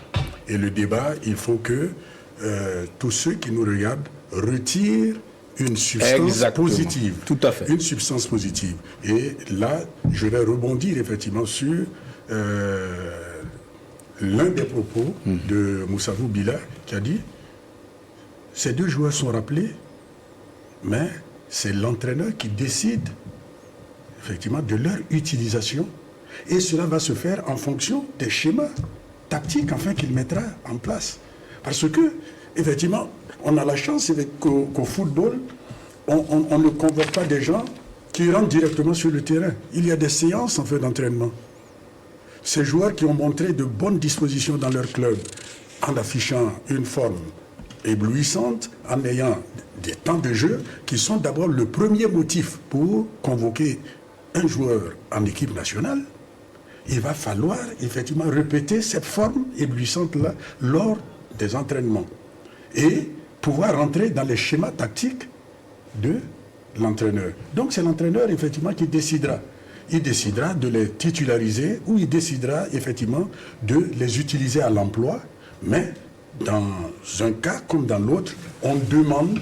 Et le débat, il faut que tous ceux qui nous regardent retirent une substance Exactement. positive. Tout à fait. Une substance positive. Et là, je vais rebondir effectivement sur l'un des propos de Moussavou Bila qui a dit « Ces deux joueurs sont rappelés, mais c'est l'entraîneur qui décide effectivement de leur utilisation et cela va se faire en fonction des schémas tactiques enfin qu'il mettra en place. Parce que effectivement, on a la chance qu'au football, on ne convoque pas des gens qui rentrent directement sur le terrain. Il y a des séances en fait d'entraînement. Ces joueurs qui ont montré de bonnes dispositions dans leur club en affichant une forme éblouissante, en ayant des temps de jeu qui sont d'abord le premier motif pour convoquer un joueur en équipe nationale. Il va falloir effectivement répéter cette forme éblouissante-là lors des entraînements et pouvoir rentrer dans les schémas tactiques de l'entraîneur. Donc c'est l'entraîneur effectivement qui décidera. Il décidera de les titulariser ou il décidera effectivement de les utiliser à l'emploi, mais dans un cas comme dans l'autre, on demande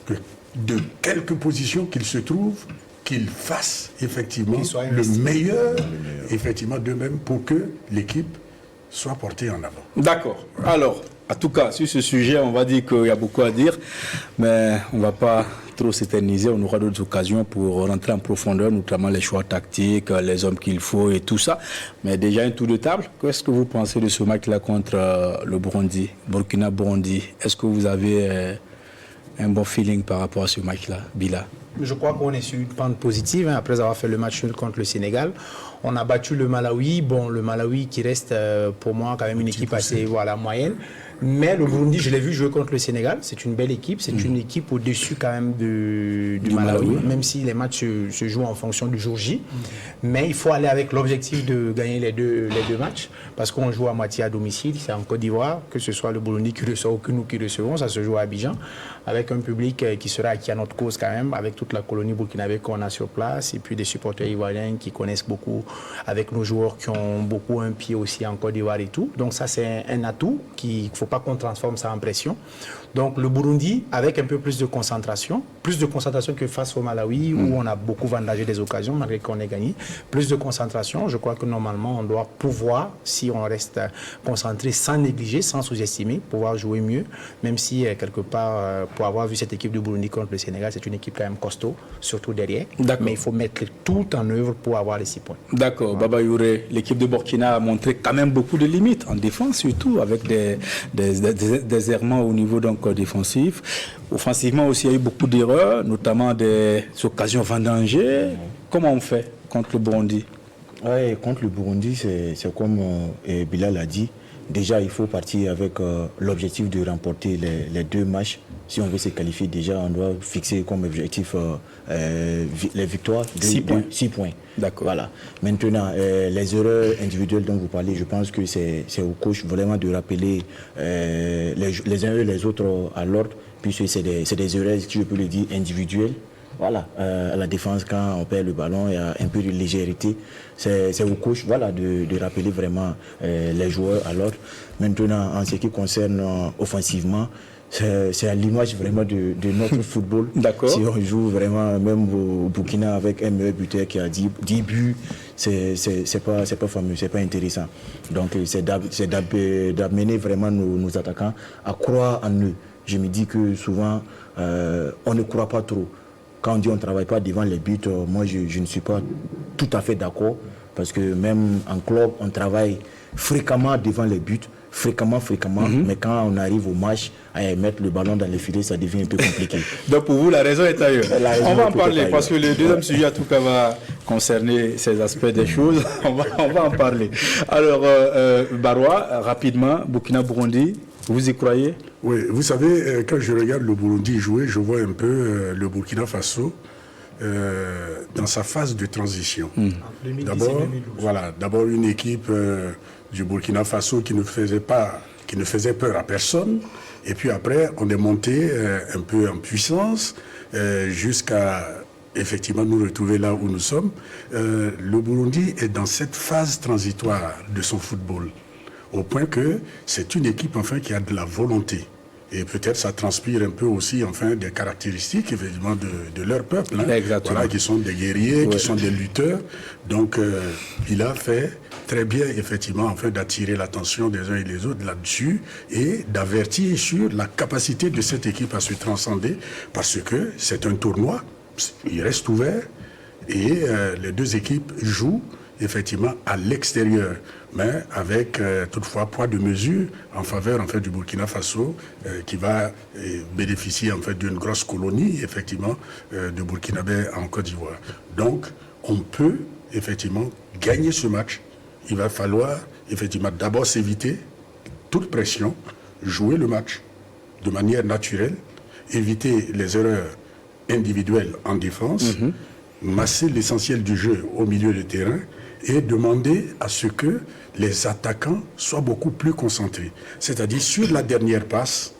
que de quelque position qu'il se trouve, qu'il fasse effectivement Qu'il soit le investi. meilleur effectivement d'eux-mêmes pour que l'équipe soit portée en avant. D'accord. Alors, en tout cas, sur ce sujet, on va dire qu'il y a beaucoup à dire, mais on ne va pas trop s'éterniser. On aura d'autres occasions pour rentrer en profondeur, notamment les choix tactiques, les hommes qu'il faut et tout ça. Mais déjà, un tour de table. Qu'est-ce que vous pensez de ce match-là contre le Burundi, Burkina-Burundi? Est-ce que vous avez un bon feeling par rapport à ce match-là, Bila? Je crois qu'on est sur une pente positive après avoir fait le match nul contre le Sénégal. On a battu le Malawi. Bon, le Malawi qui reste pour moi quand même une équipe assez moyenne. Mais le Burundi, je l'ai vu jouer contre le Sénégal. C'est une belle équipe. C'est une équipe au-dessus quand même du Malawi, même si les matchs se jouent en fonction du jour J. Mais il faut aller avec l'objectif de gagner les deux matchs parce qu'on joue à moitié à domicile. C'est en Côte d'Ivoire, que ce soit le Burundi qui reçoit ou que nous qui recevons. Ça se joue à Abidjan avec un public qui sera acquis à notre cause quand même, avec toute la colonie burkinabé qu'on a sur place et puis des supporters ivoiriens qui connaissent beaucoup, avec nos joueurs qui ont beaucoup un pied aussi en Côte d'Ivoire et tout. Donc ça, c'est un atout qu'il ne faut pas qu'on transforme ça en pression. Donc le Burundi, avec un peu plus de concentration que face au Malawi, où on a beaucoup vendagé des occasions, malgré qu'on ait gagné. Plus de concentration, je crois que normalement, on doit pouvoir, si on reste concentré sans négliger, sans sous-estimer, pouvoir jouer mieux, même si quelque part, pour avoir vu cette équipe du Burundi contre le Sénégal, c'est une équipe quand même costaud, surtout derrière. Mais il faut mettre tout en œuvre pour avoir les 6 points. D'accord, Baba Youré, l'équipe de Burkina a montré quand même beaucoup de limites, en défense surtout, avec des errements au niveau donc défensif. Offensivement aussi, il y a eu beaucoup d'erreurs, notamment des occasions vendangées. Comment on fait contre le Burundi? Ouais, contre le Burundi, c'est comme Bilal a dit. Déjà, il faut partir avec l'objectif de remporter les 2 matchs. Si on veut se qualifier, déjà, on doit fixer comme objectif les victoires. 6 points. 6 points. D'accord. Voilà. Maintenant, les erreurs individuelles dont vous parlez, je pense que c'est au coach vraiment de rappeler les uns et les autres à l'ordre, puisque c'est des erreurs, si je peux le dire, individuelles. Voilà, à la défense, quand on perd le ballon, il y a un peu de légèreté. C'est au coach voilà, de rappeler vraiment les joueurs à l'ordre. Maintenant, en ce qui concerne offensivement, c'est à l'image vraiment de notre football. D'accord. Si on joue vraiment, même au Burkina, avec un meilleur buteur qui a 10 buts, c'est pas fameux, c'est pas intéressant. Donc, c'est d'amener vraiment nos attaquants à croire en eux. Je me dis que souvent, on ne croit pas trop. Quand on dit on ne travaille pas devant les buts, moi je ne suis pas tout à fait d'accord. Parce que même en club, on travaille fréquemment devant les buts. Fréquemment. Mais quand on arrive au match, à mettre le ballon dans les filets, ça devient un peu compliqué. Donc pour vous, la raison est ailleurs. On va en parler parce que le deuxième sujet, en tout cas, va concerner ces aspects des choses. On va en parler. Alors, Barois, rapidement, Burkina-Burundi, vous y croyez? Oui, vous savez, quand je regarde le Burundi jouer, je vois un peu le Burkina Faso dans sa phase de transition. D'abord une équipe du Burkina Faso qui ne faisait peur à personne. Et puis après, on est monté un peu en puissance jusqu'à effectivement nous retrouver là où nous sommes. Le Burundi est dans cette phase transitoire de son football, au point que c'est une équipe enfin qui a de la volonté. Et peut-être ça transpire un peu aussi enfin des caractéristiques effectivement de leur peuple, hein, voilà, qui sont des guerriers, qui sont des lutteurs. Donc il a fait très bien effectivement enfin d'attirer l'attention des uns et des autres là-dessus et d'avertir sur la capacité de cette équipe à se transcender parce que c'est un tournoi, il reste ouvert et les deux équipes jouent effectivement à l'extérieur, mais avec toutefois poids de mesure en faveur en fait du Burkina Faso qui va bénéficier en fait d'une grosse colonie effectivement de Burkinabé en Côte d'Ivoire. Donc on peut effectivement gagner ce match. Il va falloir effectivement d'abord s'éviter toute pression, jouer le match de manière naturelle, éviter les erreurs individuelles en défense, masser l'essentiel du jeu au milieu de terrain et demander à ce que les attaquants soient beaucoup plus concentrés. C'est-à-dire sur la dernière passe,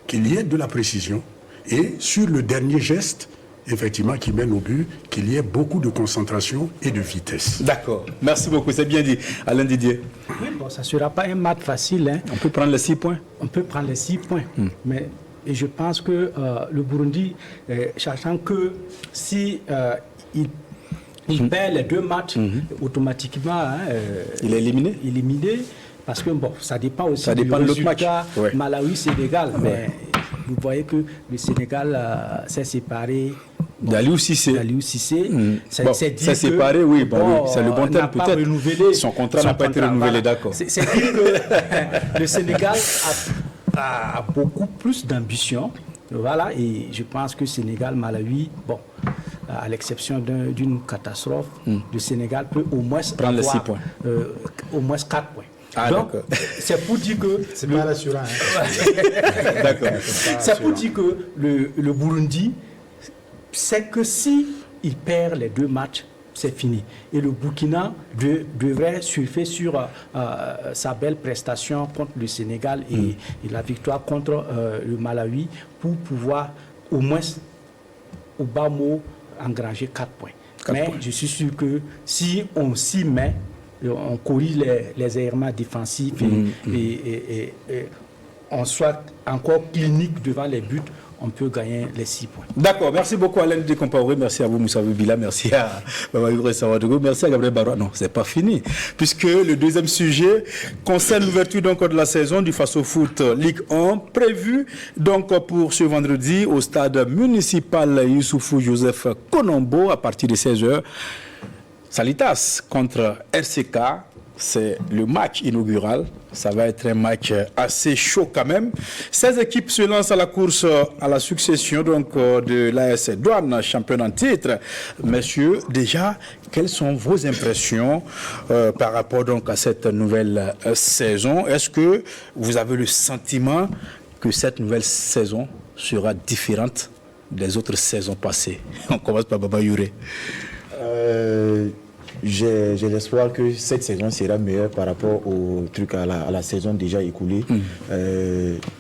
qu'il y ait de la précision et sur le dernier geste, effectivement, qui mène au but, qu'il y ait beaucoup de concentration et de vitesse. D'accord. Merci beaucoup, c'est bien dit. Alain Didier. Oui, bon, ça ne sera pas un match facile. Hein. On peut prendre les 6 points. On peut prendre les 6 points. Mais et je pense que le Burundi, sachant que si il perd les 2 matchs, automatiquement, il est éliminé. Parce que bon, ça dépend aussi de l'autre match. Malawi-Sénégal. Mais vous voyez que le Sénégal s'est séparé. D'Aliou Cissé. C'est séparé, oui. C'est le bon terme peut-être. Son contrat n'a pas été renouvelé, d'accord. C'est dire que le Sénégal a beaucoup plus d'ambition. Voilà, et je pense que Sénégal-Malawi, bon, à l'exception d'une catastrophe, le Sénégal peut au moins prendre les 6 points. Au moins 4 points. Ah, Donc, d'accord. c'est pour dire que... C'est pas rassurant. D'accord. C'est pour dire que le Burundi, c'est que si il perd les 2 matchs, c'est fini. Et le Burkina devrait surfer sur sa belle prestation contre le Sénégal et la victoire contre le Malawi pour pouvoir au moins, au bas mot, engranger 4 points. Mais je suis sûr que si on s'y met, on corrige les errements défensifs et on soit encore clinique devant les buts, on peut gagner les 6 points. D'accord, merci beaucoup Alain de Compaoré, merci à vous Moussa Bila, merci à Baba Youré Sawadogo, merci à Gabriel Baroua. Non, c'est pas fini, puisque le deuxième sujet concerne l'ouverture donc de la saison du Faso Foot Ligue 1, prévue donc pour ce vendredi au stade municipal Youssoufou Joseph Konombo à partir de 16h. Salitas contre RCK, c'est le match inaugural. Ça va être un match assez chaud quand même. 16 équipes se lancent à la course à la succession donc de l'AS Douane, championne en titre. Messieurs, déjà, quelles sont vos impressions par rapport donc à cette nouvelle saison? Est-ce que vous avez le sentiment que cette nouvelle saison sera différente des autres saisons passées? On commence par Baba Youré. J'ai l'espoir que cette saison sera meilleure par rapport au truc à la saison déjà écoulée.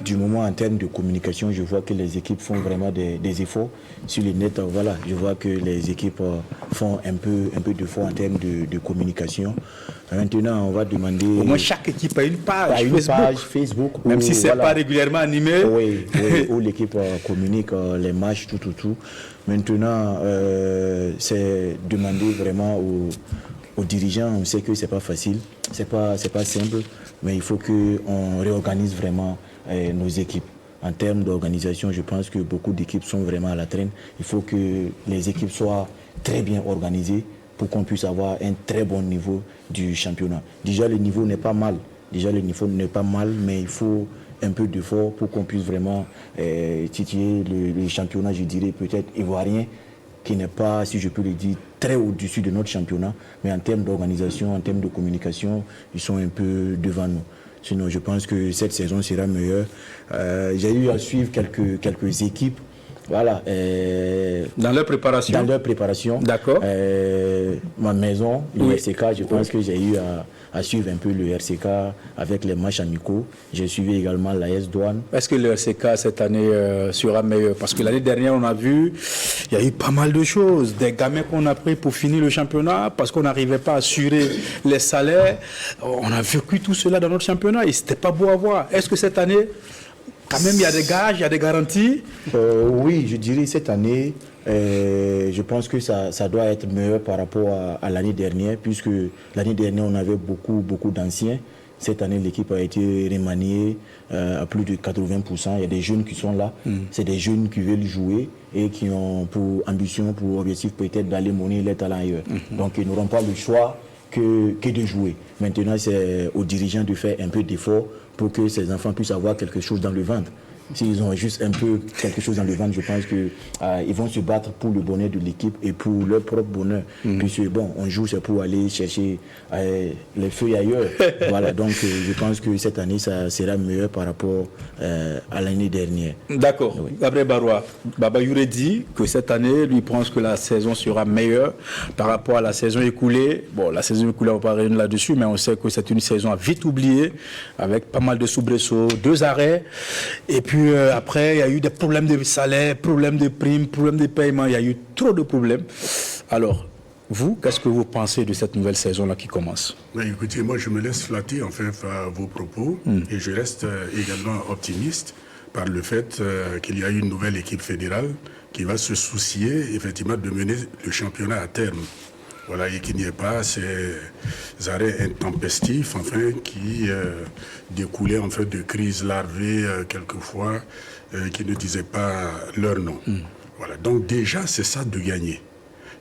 Du moment en termes de communication, je vois que les équipes font vraiment des efforts. Sur le net, voilà, je vois que les équipes font un peu d'efforts en termes de communication. Maintenant, on va demander... Au moins, chaque équipe a une page Facebook. Même où, si ce n'est pas régulièrement animé. Oui, où l'équipe communique les matchs, tout. Maintenant, c'est demander vraiment aux dirigeants. On sait que ce n'est pas facile, c'est pas simple, mais il faut qu'on réorganise vraiment nos équipes. En termes d'organisation, je pense que beaucoup d'équipes sont vraiment à la traîne. Il faut que les équipes soient très bien organisées pour qu'on puisse avoir un très bon niveau du championnat. Déjà, le niveau n'est pas mal. Mais il faut un peu d'effort pour qu'on puisse vraiment titiller le championnat, je dirais peut-être ivoirien, qui n'est pas, si je peux le dire, très au-dessus de notre championnat. Mais en termes d'organisation, en termes de communication, ils sont un peu devant nous. Sinon, je pense que cette saison sera meilleure. J'ai eu à suivre quelques équipes. Voilà. Dans leur préparation. D'accord. Ma maison, le RCK, je pense que j'ai eu à suivre un peu le RCK avec les matchs amicaux. J'ai suivi également l'AS Douane. Est-ce que le RCK cette année sera meilleur? Parce que l'année dernière, on a vu, il y a eu pas mal de choses. Des gamins qu'on a pris pour finir le championnat parce qu'on n'arrivait pas à assurer les salaires. On a vécu tout cela dans notre championnat et c'était pas beau à voir. Est-ce que cette année, quand même, il y a des gages, il y a des garanties? Oui, je dirais cette année, je pense que ça doit être meilleur par rapport à l'année dernière, puisque l'année dernière, on avait beaucoup d'anciens. Cette année, l'équipe a été remaniée à plus de 80%. Il y a des jeunes qui sont là. C'est des jeunes qui veulent jouer et qui ont pour ambition, pour objectif peut-être d'aller monter les talents ailleurs. Donc, ils n'auront pas le choix que de jouer. Maintenant, c'est aux dirigeants de faire un peu d'effort pour que ces enfants puissent avoir quelque chose dans le ventre. S'ils ont juste un peu quelque chose dans le ventre, je pense qu'ils vont se battre pour le bonheur de l'équipe et pour leur propre bonheur. Puisque bon, on joue, c'est pour aller chercher les feuilles ailleurs. Voilà, donc je pense que cette année, ça sera meilleur par rapport à l'année dernière. D'accord. Oui. Gabriel Baroua, Baba Youré dit que cette année, lui pense que la saison sera meilleure par rapport à la saison écoulée. Bon, la saison écoulée, on ne va pas revenir là-dessus, mais on sait que c'est une saison à vite oubliée, avec pas mal de soubresauts, 2 arrêts, et puis après, il y a eu des problèmes de salaire, problèmes de primes, problèmes de paiement. Il y a eu trop de problèmes. Alors, vous, qu'est-ce que vous pensez de cette nouvelle saison-là qui commence? Écoutez, moi, je me laisse flatter enfin par vos propos et je reste également optimiste par le fait qu'il y a une nouvelle équipe fédérale qui va se soucier effectivement de mener le championnat à terme. Voilà, et qu'il n'y ait pas ces arrêts intempestifs, enfin, qui découlaient en fait de crises larvées quelquefois, qui ne disaient pas leur nom. Voilà, donc déjà c'est ça de gagner.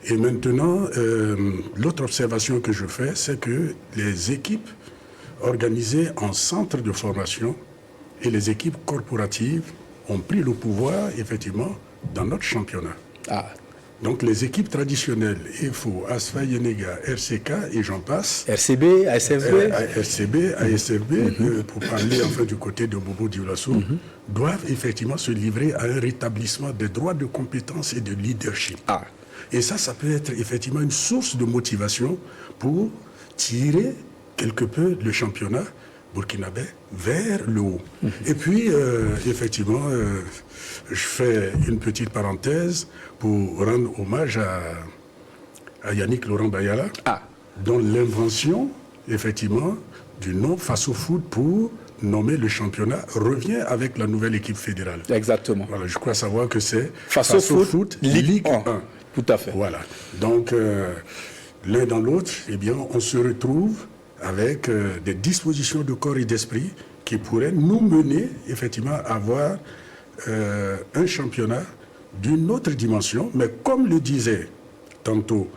Et maintenant, l'autre observation que je fais, c'est que les équipes organisées en centre de formation et les équipes corporatives ont pris le pouvoir effectivement dans notre championnat. Ah. Donc les équipes traditionnelles, EFO, ASFA, Yenega, RCK et j'en passe. RCB, ASFB. RCB, ASFB, pour parler enfin du côté de Bobo Dioulasso, doivent effectivement se livrer à un rétablissement des droits de compétence et de leadership. Ah. Et ça peut être effectivement une source de motivation pour tirer quelque peu le championnat burkinabé vers le haut. Et puis, effectivement, je fais une petite parenthèse pour rendre hommage à Yannick Laurent Bayala, dont l'invention, effectivement, du nom Faso Foot pour nommer le championnat revient avec la nouvelle équipe fédérale. Exactement. Voilà, je crois savoir que c'est Faso Foot Ligue 1. Tout à fait. Voilà. Donc, l'un dans l'autre, eh bien, on se retrouve avec des dispositions de corps et d'esprit qui pourraient nous mener, effectivement, à avoir un championnat d'une autre dimension. Mais comme le disaient tantôt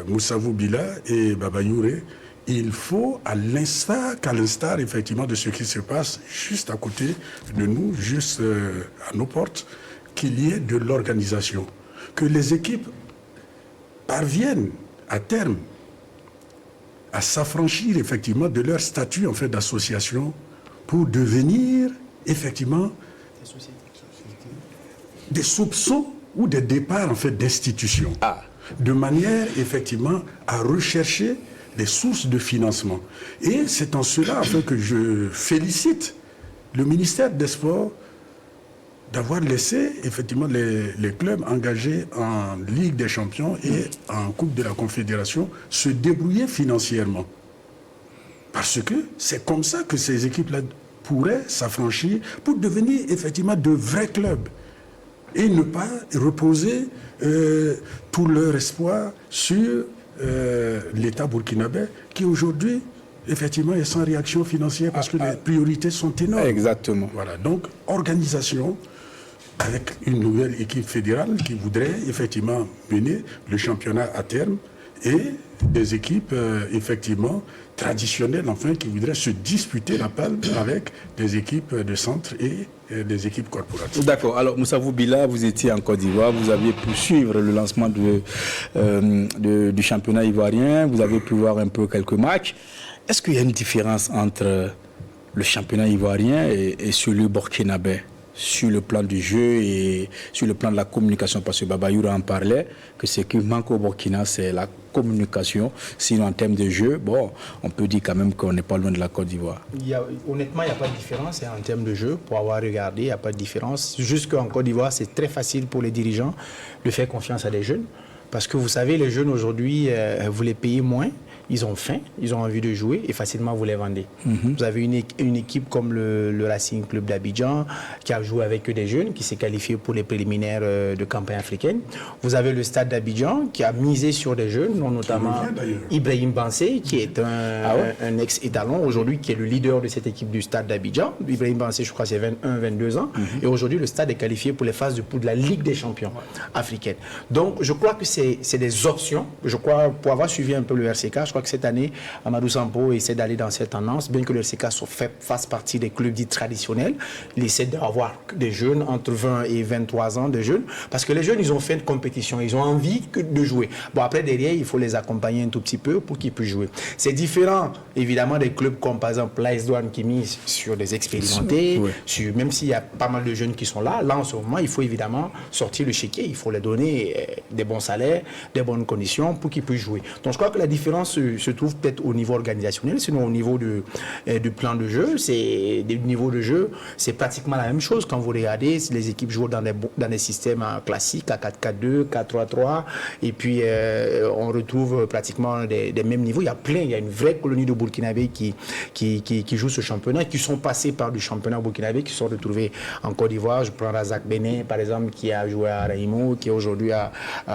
Moussavou Bila et Baba Youré, il faut, qu'à l'instar, effectivement, de ce qui se passe juste à côté de nous, juste à nos portes, qu'il y ait de l'organisation. Que les équipes parviennent à terme à s'affranchir effectivement de leur statut en fait d'association pour devenir effectivement des soupçons ou des départs en fait d'institutions, de manière effectivement à rechercher des sources de financement. Et c'est en cela en fait que je félicite le ministère des Sports d'avoir laissé effectivement les clubs engagés en Ligue des Champions et en Coupe de la Confédération se débrouiller financièrement. Parce que c'est comme ça que ces équipes-là pourraient s'affranchir pour devenir effectivement de vrais clubs et ne pas reposer tout leur espoir sur l'État burkinabé qui aujourd'hui effectivement est sans réaction financière parce que les priorités sont énormes. Exactement. Voilà, donc organisation avec une nouvelle équipe fédérale qui voudrait effectivement mener le championnat à terme et des équipes effectivement traditionnelles enfin qui voudraient se disputer la palme avec des équipes de centre et des équipes corporatives. D'accord. Alors Moussavou Bila, vous étiez en Côte d'Ivoire, vous aviez pu suivre le lancement du championnat ivoirien, vous avez pu voir un peu quelques matchs. Est-ce qu'il y a une différence entre le championnat ivoirien et celui burkinabé sur le plan du jeu et sur le plan de la communication? Parce que Baba Youra en parlait, que ce qui manque au Burkina, c'est la communication. Sinon, en termes de jeu, bon, on peut dire quand même qu'on n'est pas loin de la Côte d'Ivoire. Honnêtement, il n'y a pas de différence en termes de jeu. Pour avoir regardé, il n'y a pas de différence. Juste qu'en Côte d'Ivoire, c'est très facile pour les dirigeants de faire confiance à des jeunes. Parce que vous savez, les jeunes aujourd'hui, vous les payez moins. Ils ont faim, ils ont envie de jouer et facilement vous les vendez. Vous avez une équipe comme le Racing Club d'Abidjan qui a joué avec des jeunes, qui s'est qualifié pour les préliminaires de campagne africaine. Vous avez le Stade d'Abidjan qui a misé sur des jeunes, dont notamment Ibrahim Bansé, qui est un ex-étalon aujourd'hui, qui est le leader de cette équipe du Stade d'Abidjan. Ibrahim Bansé, je crois, c'est 22 ans. Et aujourd'hui, le Stade est qualifié pour les phases de poule de la Ligue des champions africaine. Donc, je crois que c'est des options. Je crois, pour avoir suivi un peu le RCK, je crois que cette année, Amadou Sampo essaie d'aller dans cette tendance, bien que le RCK fasse partie des clubs dits traditionnels. Il essaie d'avoir des jeunes entre 20 et 23 ans, de jeunes, parce que les jeunes, ils ont fait une compétition, ils ont envie de jouer. Bon, après, derrière, il faut les accompagner un tout petit peu pour qu'ils puissent jouer. C'est différent, évidemment, des clubs comme, par exemple, l'AS Douanes qui mise sur des expérimentés, même s'il y a pas mal de jeunes qui sont là. Là, en ce moment, il faut évidemment sortir le chéquier, il faut les donner des bons salaires, des bonnes conditions pour qu'ils puissent jouer. Donc, je crois que la différence se trouve peut-être au niveau organisationnel, sinon au niveau du plan de jeu, c'est pratiquement la même chose. Quand vous regardez, les équipes jouent dans des systèmes classiques, à 4-4-2, 4-3-3, et puis on retrouve pratiquement des mêmes niveaux. Il y a une vraie colonie de Burkinabé qui joue ce championnat, qui sont passés par du championnat burkinabé, qui sont retrouvés en Côte d'Ivoire. Je prends Razak Bené, par exemple, qui a joué à Raimo, qui est aujourd'hui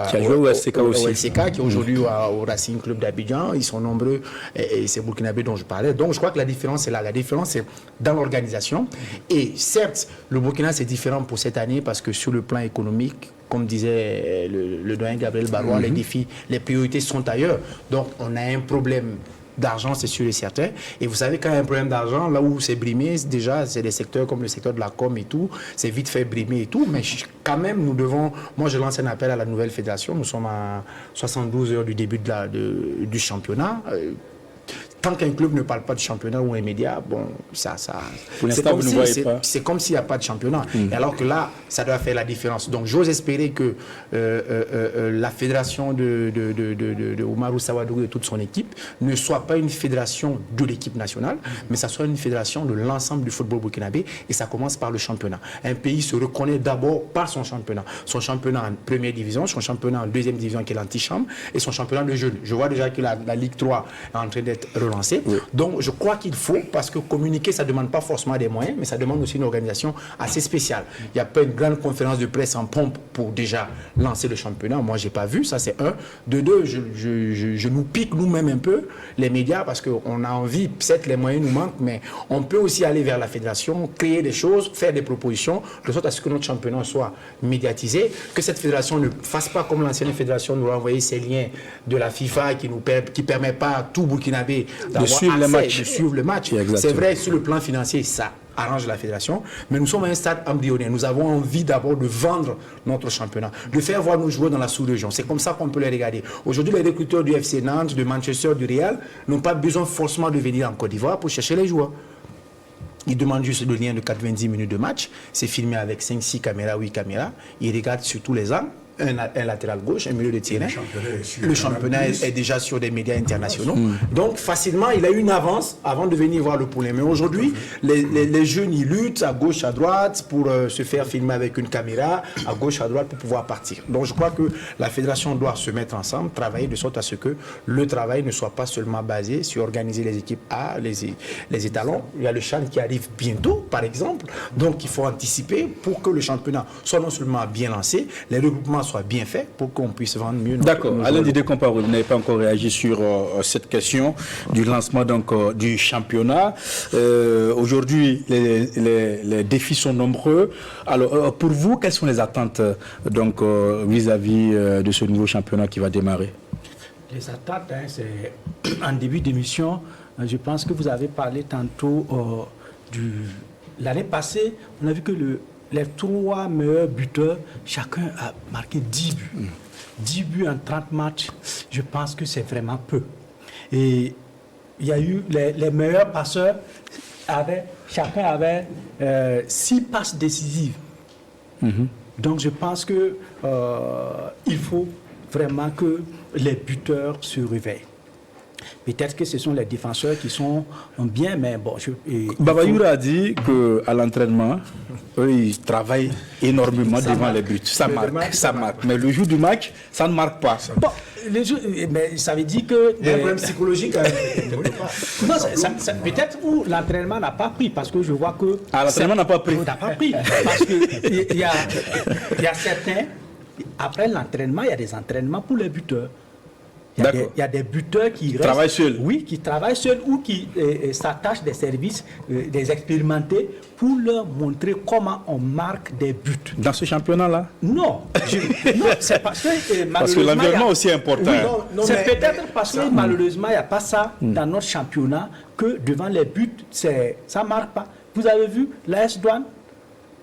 qui a joué au SCK aussi. qui est aujourd'hui au Racing Club d'Abidjan. Ils sont nombreux et c'est Burkinabé dont je parlais. Donc je crois que la différence est là. La différence c'est dans l'organisation. Et certes, le Burkina c'est différent pour cette année parce que sur le plan économique, comme disait le doyen Gabriel Barois, les défis, les priorités sont ailleurs. Donc on a un problème d'argent, c'est sûr et certain. Et vous savez, quand il y a un problème d'argent, là où c'est brimé, déjà, c'est des secteurs comme le secteur de la com et tout, c'est vite fait brimer et tout. Mais quand même, nous devons... Moi, je lance un appel à la nouvelle fédération. Nous sommes à 72 heures du début du championnat. Tant qu'un club ne parle pas de championnat ou un média, bon, c'est comme s'il n'y a pas de championnat. Et alors que là, ça doit faire la différence. Donc, j'ose espérer que la fédération de Oumarou Sawadou et toute son équipe ne soit pas une fédération de l'équipe nationale, mais ça soit une fédération de l'ensemble du football burkinabé. Et ça commence par le championnat. Un pays se reconnaît d'abord par son championnat. Son championnat en première division, son championnat en deuxième division qui est l'antichambre, et son championnat de jeunes. Je vois déjà que la Ligue 3 est en train d'être relancée. Oui. Donc, je crois qu'il faut, parce que communiquer, ça ne demande pas forcément des moyens, mais ça demande aussi une organisation assez spéciale. Il n'y a pas une grande conférence de presse en pompe pour déjà lancer le championnat. Moi, je n'ai pas vu, ça c'est un. De deux, je nous pique nous-mêmes un peu, les médias, parce qu'on a envie, peut-être les moyens nous manquent, mais on peut aussi aller vers la fédération, créer des choses, faire des propositions, de sorte à ce que notre championnat soit médiatisé, que cette fédération ne fasse pas comme l'ancienne fédération nous a envoyé ces liens de la FIFA qui ne permet pas à tout Burkinabé de suivre le match. C'est vrai, sur le plan financier, ça arrange la fédération, mais nous sommes à un stade embryonnaire. Nous avons envie d'abord de vendre notre championnat, de faire voir nos joueurs dans la sous-région. C'est comme ça qu'on peut les regarder. Aujourd'hui, les recruteurs du FC Nantes, de Manchester, du Real, n'ont pas besoin forcément de venir en Côte d'Ivoire pour chercher les joueurs. Ils demandent juste le lien de 90 minutes de match. C'est filmé avec 5-6 caméras, 8 caméras. Ils regardent sur tous les angles. Un latéral gauche, un milieu de terrain. Le championnat est déjà sur des médias internationaux. Donc, facilement, il a eu une avance avant de venir voir le poulet. Mais aujourd'hui, les jeunes, ils luttent à gauche, à droite pour se faire filmer avec une caméra, à gauche, à droite pour pouvoir partir. Donc, je crois que la fédération doit se mettre ensemble, travailler de sorte à ce que le travail ne soit pas seulement basé sur organiser les équipes A, les étalons. Il y a le CHAN qui arrive bientôt, par exemple. Donc, il faut anticiper pour que le championnat soit non seulement bien lancé, les regroupements soit bien fait pour qu'on puisse vendre mieux. D'accord. Alain Didier Comparou, vous n'avez pas encore réagi sur cette question du lancement du championnat. Aujourd'hui, les défis sont nombreux. Alors, pour vous, quelles sont les attentes vis-à-vis de ce nouveau championnat qui va démarrer? Les attentes, c'est en début d'émission, je pense que vous avez parlé tantôt l'année passée, on a vu que les 3 meilleurs buteurs, chacun a marqué 10 buts. 10 buts en 30 matchs, je pense que c'est vraiment peu. Et il y a eu les meilleurs passeurs, chacun avait 6 passes décisives. Donc je pense que il faut vraiment que les buteurs se réveillent. Peut-être que ce sont les défenseurs qui sont bien, mais bon... Baba Youra a dit qu'à l'entraînement, eux, ils travaillent énormément devant les buts. Ça marque. Mais le jour du match, ça ne marque pas. Bon, mais ça veut dire que... Il y a un problème psychologique. Non, peut-être où l'entraînement n'a pas pris, parce que je vois que... l'entraînement n'a pas pris. N'a pas pris, parce qu'il y a certains... Après l'entraînement, il y a des entraînements pour les buteurs. Il y a des buteurs qui travaillent seuls. Oui, qui travaillent seuls ou qui s'attachent des services, des expérimentés, pour leur montrer comment on marque des buts. Dans ce championnat-là? Non. Non, c'est parce que parce que l'environnement aussi est important. Oui, c'est peut-être parce que malheureusement, il n'y a pas ça dans notre championnat, que devant les buts, ça ne marque pas. Vous avez vu, l'AS Douane,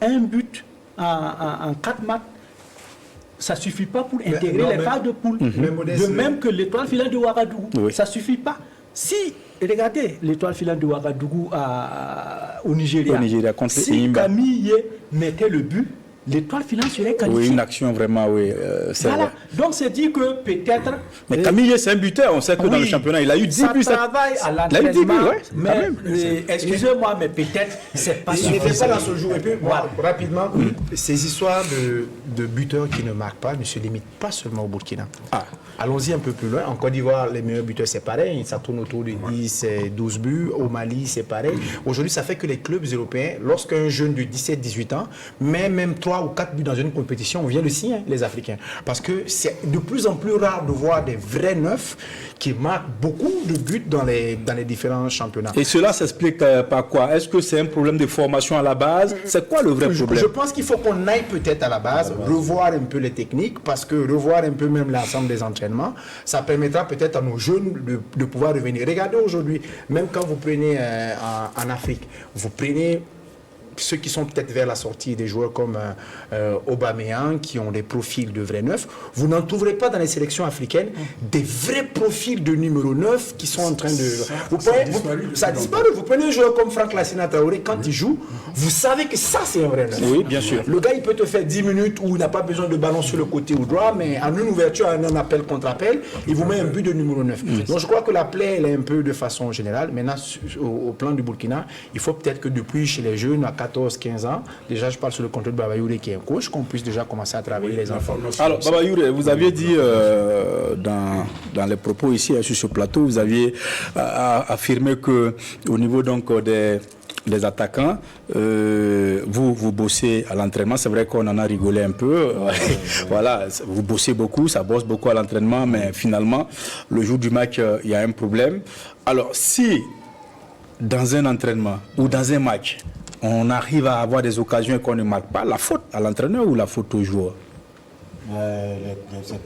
un but en 4 matchs, ça ne suffit pas pour intégrer les phases de poule. De même que l'étoile filante de Ouagadougou. Oui. Ça ne suffit pas. Si, regardez, l'étoile filante de Ouagadougou au Nigeria, si Camille mettait le but, l'étoile filante serait qualifiée. Oui, une action vraiment, oui. Voilà. Vrai. Donc, c'est dit que peut-être... Mais Camille, c'est un buteur. On sait que dans le championnat, il a eu 10 buts. Ça travaille à l'entraînement. Mais, excusez-moi, mais peut-être c'est pas suffisant. Il n'était pas dans ce jour. Et puis, rapidement, ces histoires de buteurs qui ne marquent pas ne se limitent pas seulement au Burkina. Allons-y un peu plus loin. En Côte d'Ivoire, les meilleurs buteurs, c'est pareil. Ça tourne autour de 10, 12 buts. Au Mali, c'est pareil. Aujourd'hui, ça fait que les clubs européens, lorsqu'un jeune de 17-18 ans met même 3 3 ou 4 buts dans une compétition, on vient de signer, les Africains. Parce que c'est de plus en plus rare de voir des vrais neufs qui marquent beaucoup de buts dans les différents championnats. Et cela s'explique par quoi? Est-ce que c'est un problème de formation à la base? C'est quoi le vrai problème? Je pense qu'il faut qu'on aille peut-être à la base, revoir un peu les techniques, parce que revoir un peu même l'ensemble des entraînements, ça permettra peut-être à nos jeunes de pouvoir revenir. Regardez aujourd'hui, même quand vous prenez en Afrique, vous prenez ceux qui sont peut-être vers la sortie, des joueurs comme Aubameyang, qui ont des profils de vrais neufs, vous n'en trouverez pas dans les sélections africaines des vrais profils de numéro 9 qui sont en train de... Ça disparaît. Vous prenez un joueur comme Franck Lassina Traoré, quand il joue, vous savez que ça, c'est un vrai neuf. Oui, bien sûr. Le gars, il peut te faire 10 minutes où il n'a pas besoin de ballon sur le côté ou droit, mais en une ouverture, en un appel contre appel, il vous met un but de numéro 9. Donc je crois que la plaie, elle est un peu de façon générale. Maintenant, au plan du Burkina, il faut peut-être que depuis chez les jeunes, à 14-15 ans, déjà je parle sur le contrôle de Baba Youré qui est un coach, qu'on puisse déjà commencer à travailler les enfants. Alors Baba Youré, vous aviez dit dans les propos ici sur ce plateau, vous aviez affirmé que au niveau donc des attaquants, vous bossez à l'entraînement. C'est vrai qu'on en a rigolé un peu. Voilà, vous bossez beaucoup, ça bosse beaucoup à l'entraînement, mais finalement, le jour du match, il y a un problème. Alors, si dans un entraînement ou dans un match, on arrive à avoir des occasions et qu'on ne marque pas, la faute à l'entraîneur ou la faute au joueur?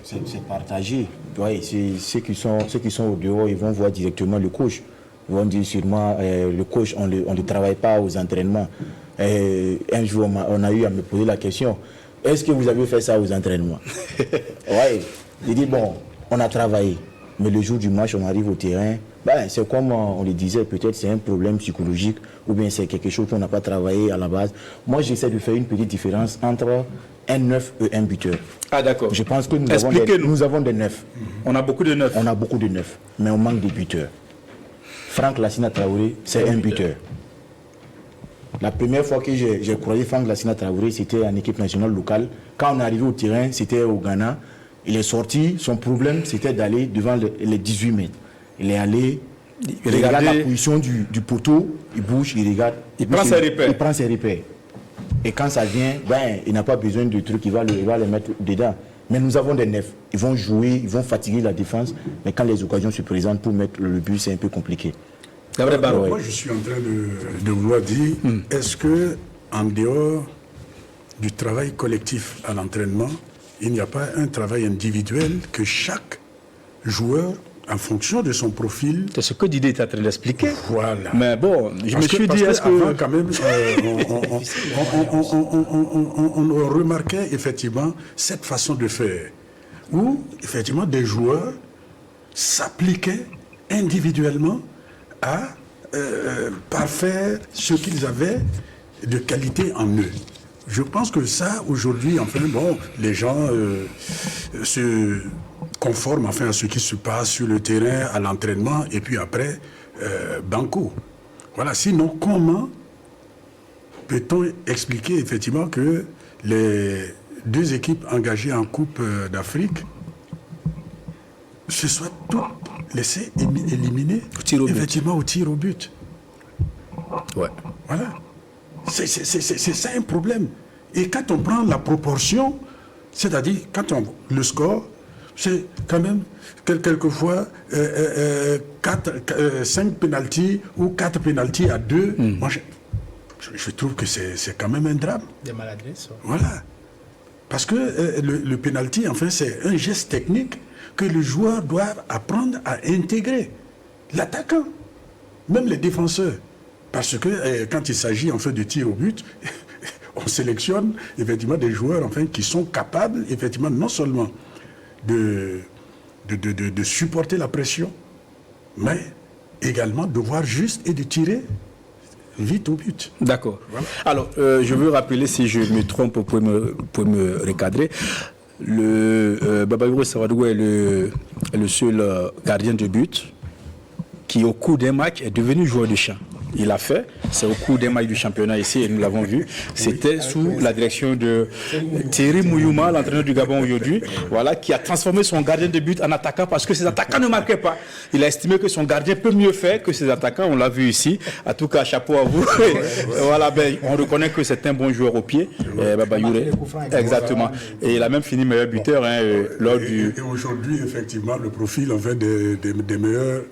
C'est partagé. Ouais, ceux qui sont au dehors, ils vont voir directement le coach. Ils vont dire sûrement, le coach, on ne travaille pas aux entraînements. Un jour, on a eu à me poser la question, est-ce que vous avez fait ça aux entraînements? Ouais, il dit, bon, on a travaillé, mais le jour du match, on arrive au terrain, c'est comme on le disait, peut-être c'est un problème psychologique, ou bien c'est quelque chose qu'on n'a pas travaillé à la base. Moi, j'essaie de faire une petite différence entre un neuf et un buteur. Ah d'accord. Je pense que nous avons des neufs. On a beaucoup de neufs. On a beaucoup de neufs, mais on manque de buteurs. Franck Lassina Traoré, c'est un buteur. La première fois que j'ai croisé Franck Lassina Traoré, c'était en équipe nationale locale. Quand on est arrivé au terrain, c'était au Ghana. Il est sorti, son problème, c'était d'aller devant les 18 mètres. Il est allé, il regarde la position du poteau, il bouge, il regarde. Il prend ses repères. Il prend ses repères. Et quand ça vient, il n'a pas besoin de trucs, il va les mettre dedans. Mais nous avons des neufs. Ils vont jouer, ils vont fatiguer la défense. Mais quand les occasions se présentent pour mettre le but, c'est un peu compliqué. Moi, je suis en train de vouloir dire, est-ce que en dehors du travail collectif à l'entraînement, il n'y a pas un travail individuel que chaque joueur, en fonction de son profil... C'est ce que Didier est en train d'expliquer. Voilà. Mais bon, je me suis dit, est-ce que... Avant, quand même, on remarquait effectivement cette façon de faire, où effectivement des joueurs s'appliquaient individuellement à parfaire ce qu'ils avaient de qualité en eux. Je pense que ça, aujourd'hui, enfin, bon, les gens se conforment enfin à ce qui se passe sur le terrain, à l'entraînement, et puis après, banco. Voilà, sinon, comment peut-on expliquer effectivement que les deux équipes engagées en Coupe d'Afrique se soient toutes laissées éliminer effectivement au tir au but? Ouais. Voilà. C'est ça un problème. Et quand on prend la proportion, c'est-à-dire quand le score, c'est quand même quelquefois 5 pénaltys ou 4 pénaltys à 2. Moi, je trouve que c'est quand même un drame. Des maladresses. Voilà. Parce que le pénalty, enfin, c'est un geste technique que le joueur doit apprendre à intégrer. L'attaquant, même les défenseurs. Parce que quand il s'agit en fait de tir au but, on sélectionne effectivement des joueurs enfin qui sont capables effectivement non seulement de supporter la pression, mais également de voir juste et de tirer vite au but. D'accord. Voilà. Alors, je veux rappeler, si je me trompe, vous pouvez me recadrer. Baba Youré Sawadou est le seul gardien de but qui, au cours d'un match, est devenu joueur de champ. il a fait. C'est au cours des matchs du championnat ici, et nous l'avons vu. C'était sous la direction de Thierry Mouyouma, l'entraîneur du Gabon aujourd'hui, voilà, qui a transformé son gardien de but en attaquant parce que ses attaquants ne marquaient pas. Il a estimé que son gardien peut mieux faire que ses attaquants. On l'a vu ici. En tout cas, chapeau à vous. Voilà, ben, on reconnaît que c'est un bon joueur au pied, Baba Youré. Exactement. Et il a même fini meilleur buteur lors du. Et aujourd'hui, effectivement, le profil en fait des meilleurs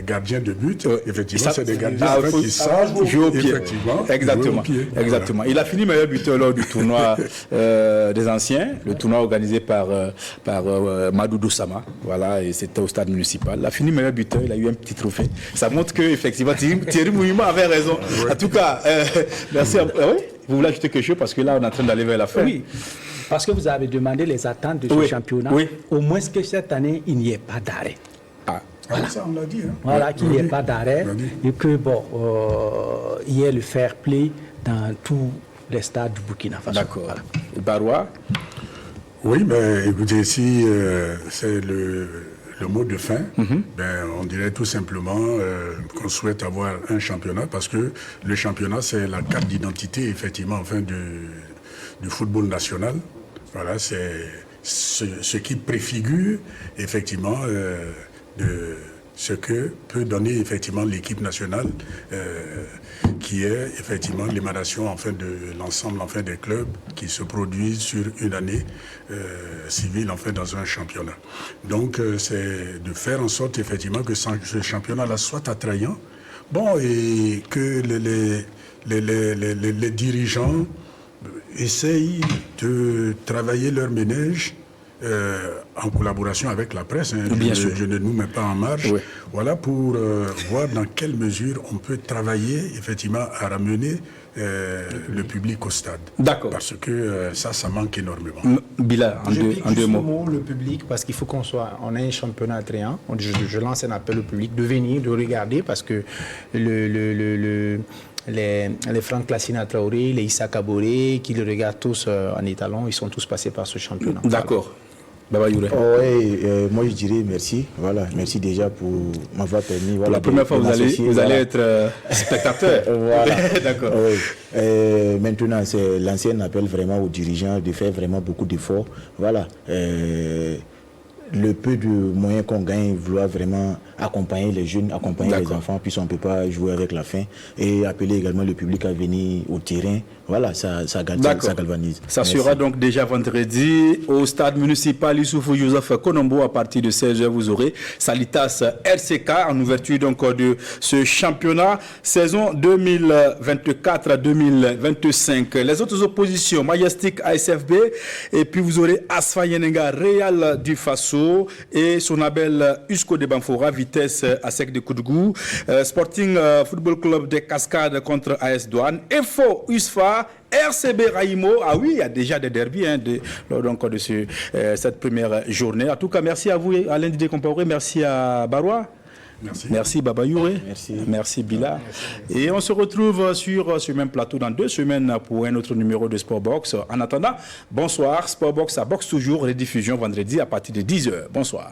gardiens de but, effectivement, c'est des gardiens en fait, qui savent jouer au pied. Exactement. Exactement. Il a fini meilleur buteur lors du tournoi des anciens, le tournoi organisé par Madoudou Sama. Voilà, et c'était au stade municipal. Il a fini meilleur buteur, il a eu un petit trophée. Ça montre que effectivement Thierry Mouyouma avait raison. En tout cas, merci. Oui, vous voulez ajouter quelque chose parce que là on est en train d'aller vers la fin. Oui. Parce que vous avez demandé les attentes de ce championnat. Oui. Au moins que cette année, il n'y ait pas d'arrêt. Voilà. Ça, on l'a dit. Hein. Voilà, qu'il n'y ait pas d'arrêt et que, bon, il y ait le fair play dans tous les stades du Burkina Faso. D'accord. Voilà. Baroua? Oui, mais écoutez, si c'est le mot de fin, ben, on dirait tout simplement qu'on souhaite avoir un championnat parce que le championnat, c'est la carte d'identité, effectivement, enfin, du football national. Voilà, c'est ce qui préfigure, effectivement, de ce que peut donner effectivement l'équipe nationale qui est effectivement l'émanation enfin de l'ensemble enfin des clubs qui se produisent sur une année civile enfin dans un championnat. Donc c'est de faire en sorte effectivement que ce championnat-là soit attrayant, bon, et que les dirigeants essayent de travailler leur ménage en collaboration avec la presse. Hein. Je ne nous mets pas en marge. Oui. Voilà, pour voir dans quelle mesure on peut travailler effectivement à ramener le public au stade. D'accord. Parce que ça manque énormément. Bila, en deux mots. Le public, parce qu'il faut on ait un championnat attrayant. Je lance un appel au public de venir, de regarder, parce que les Franck Lassina Traoré, les Issa Kaboré, qui le regardent tous en étalon, ils sont tous passés par ce championnat. D'accord. Baba Youré. Moi je dirais merci. Voilà, merci déjà pour m'avoir permis. Voilà, la première fois vous allez être spectateur. Voilà. D'accord. Maintenant, c'est l'ancien appel vraiment aux dirigeants de faire vraiment beaucoup d'efforts. Voilà. Le peu de moyens qu'on gagne, vouloir vraiment accompagner les jeunes, accompagner les enfants, puisqu'on ne peut pas jouer avec la faim, et appeler également le public à venir au terrain. Voilà, ça galvanise. Ça sera donc déjà vendredi au stade municipal Issoufou Joseph Konombo à partir de 16h. Vous aurez Salitas RCK en ouverture donc de ce championnat saison 2024-2025. Les autres oppositions, Majestic ASFB, et puis vous aurez Asfa Yenenga Real du Faso et Sonabel Usco de Banfora, Vitesse ASEC de Koudougou, Sporting Football Club de Cascades contre AS Douane, EFO USFA, RCB Raimo. Ah oui, il y a déjà des derbies lors de cette première journée. En tout cas, merci à vous, Alain Didier Compaoré, merci à Baroua. Merci Baba Youré. Merci Bila. Et on se retrouve sur ce même plateau dans 2 semaines pour un autre numéro de Sportbox. En attendant, bonsoir. Sportbox à Box toujours, rediffusion vendredi à partir de 10h. Bonsoir.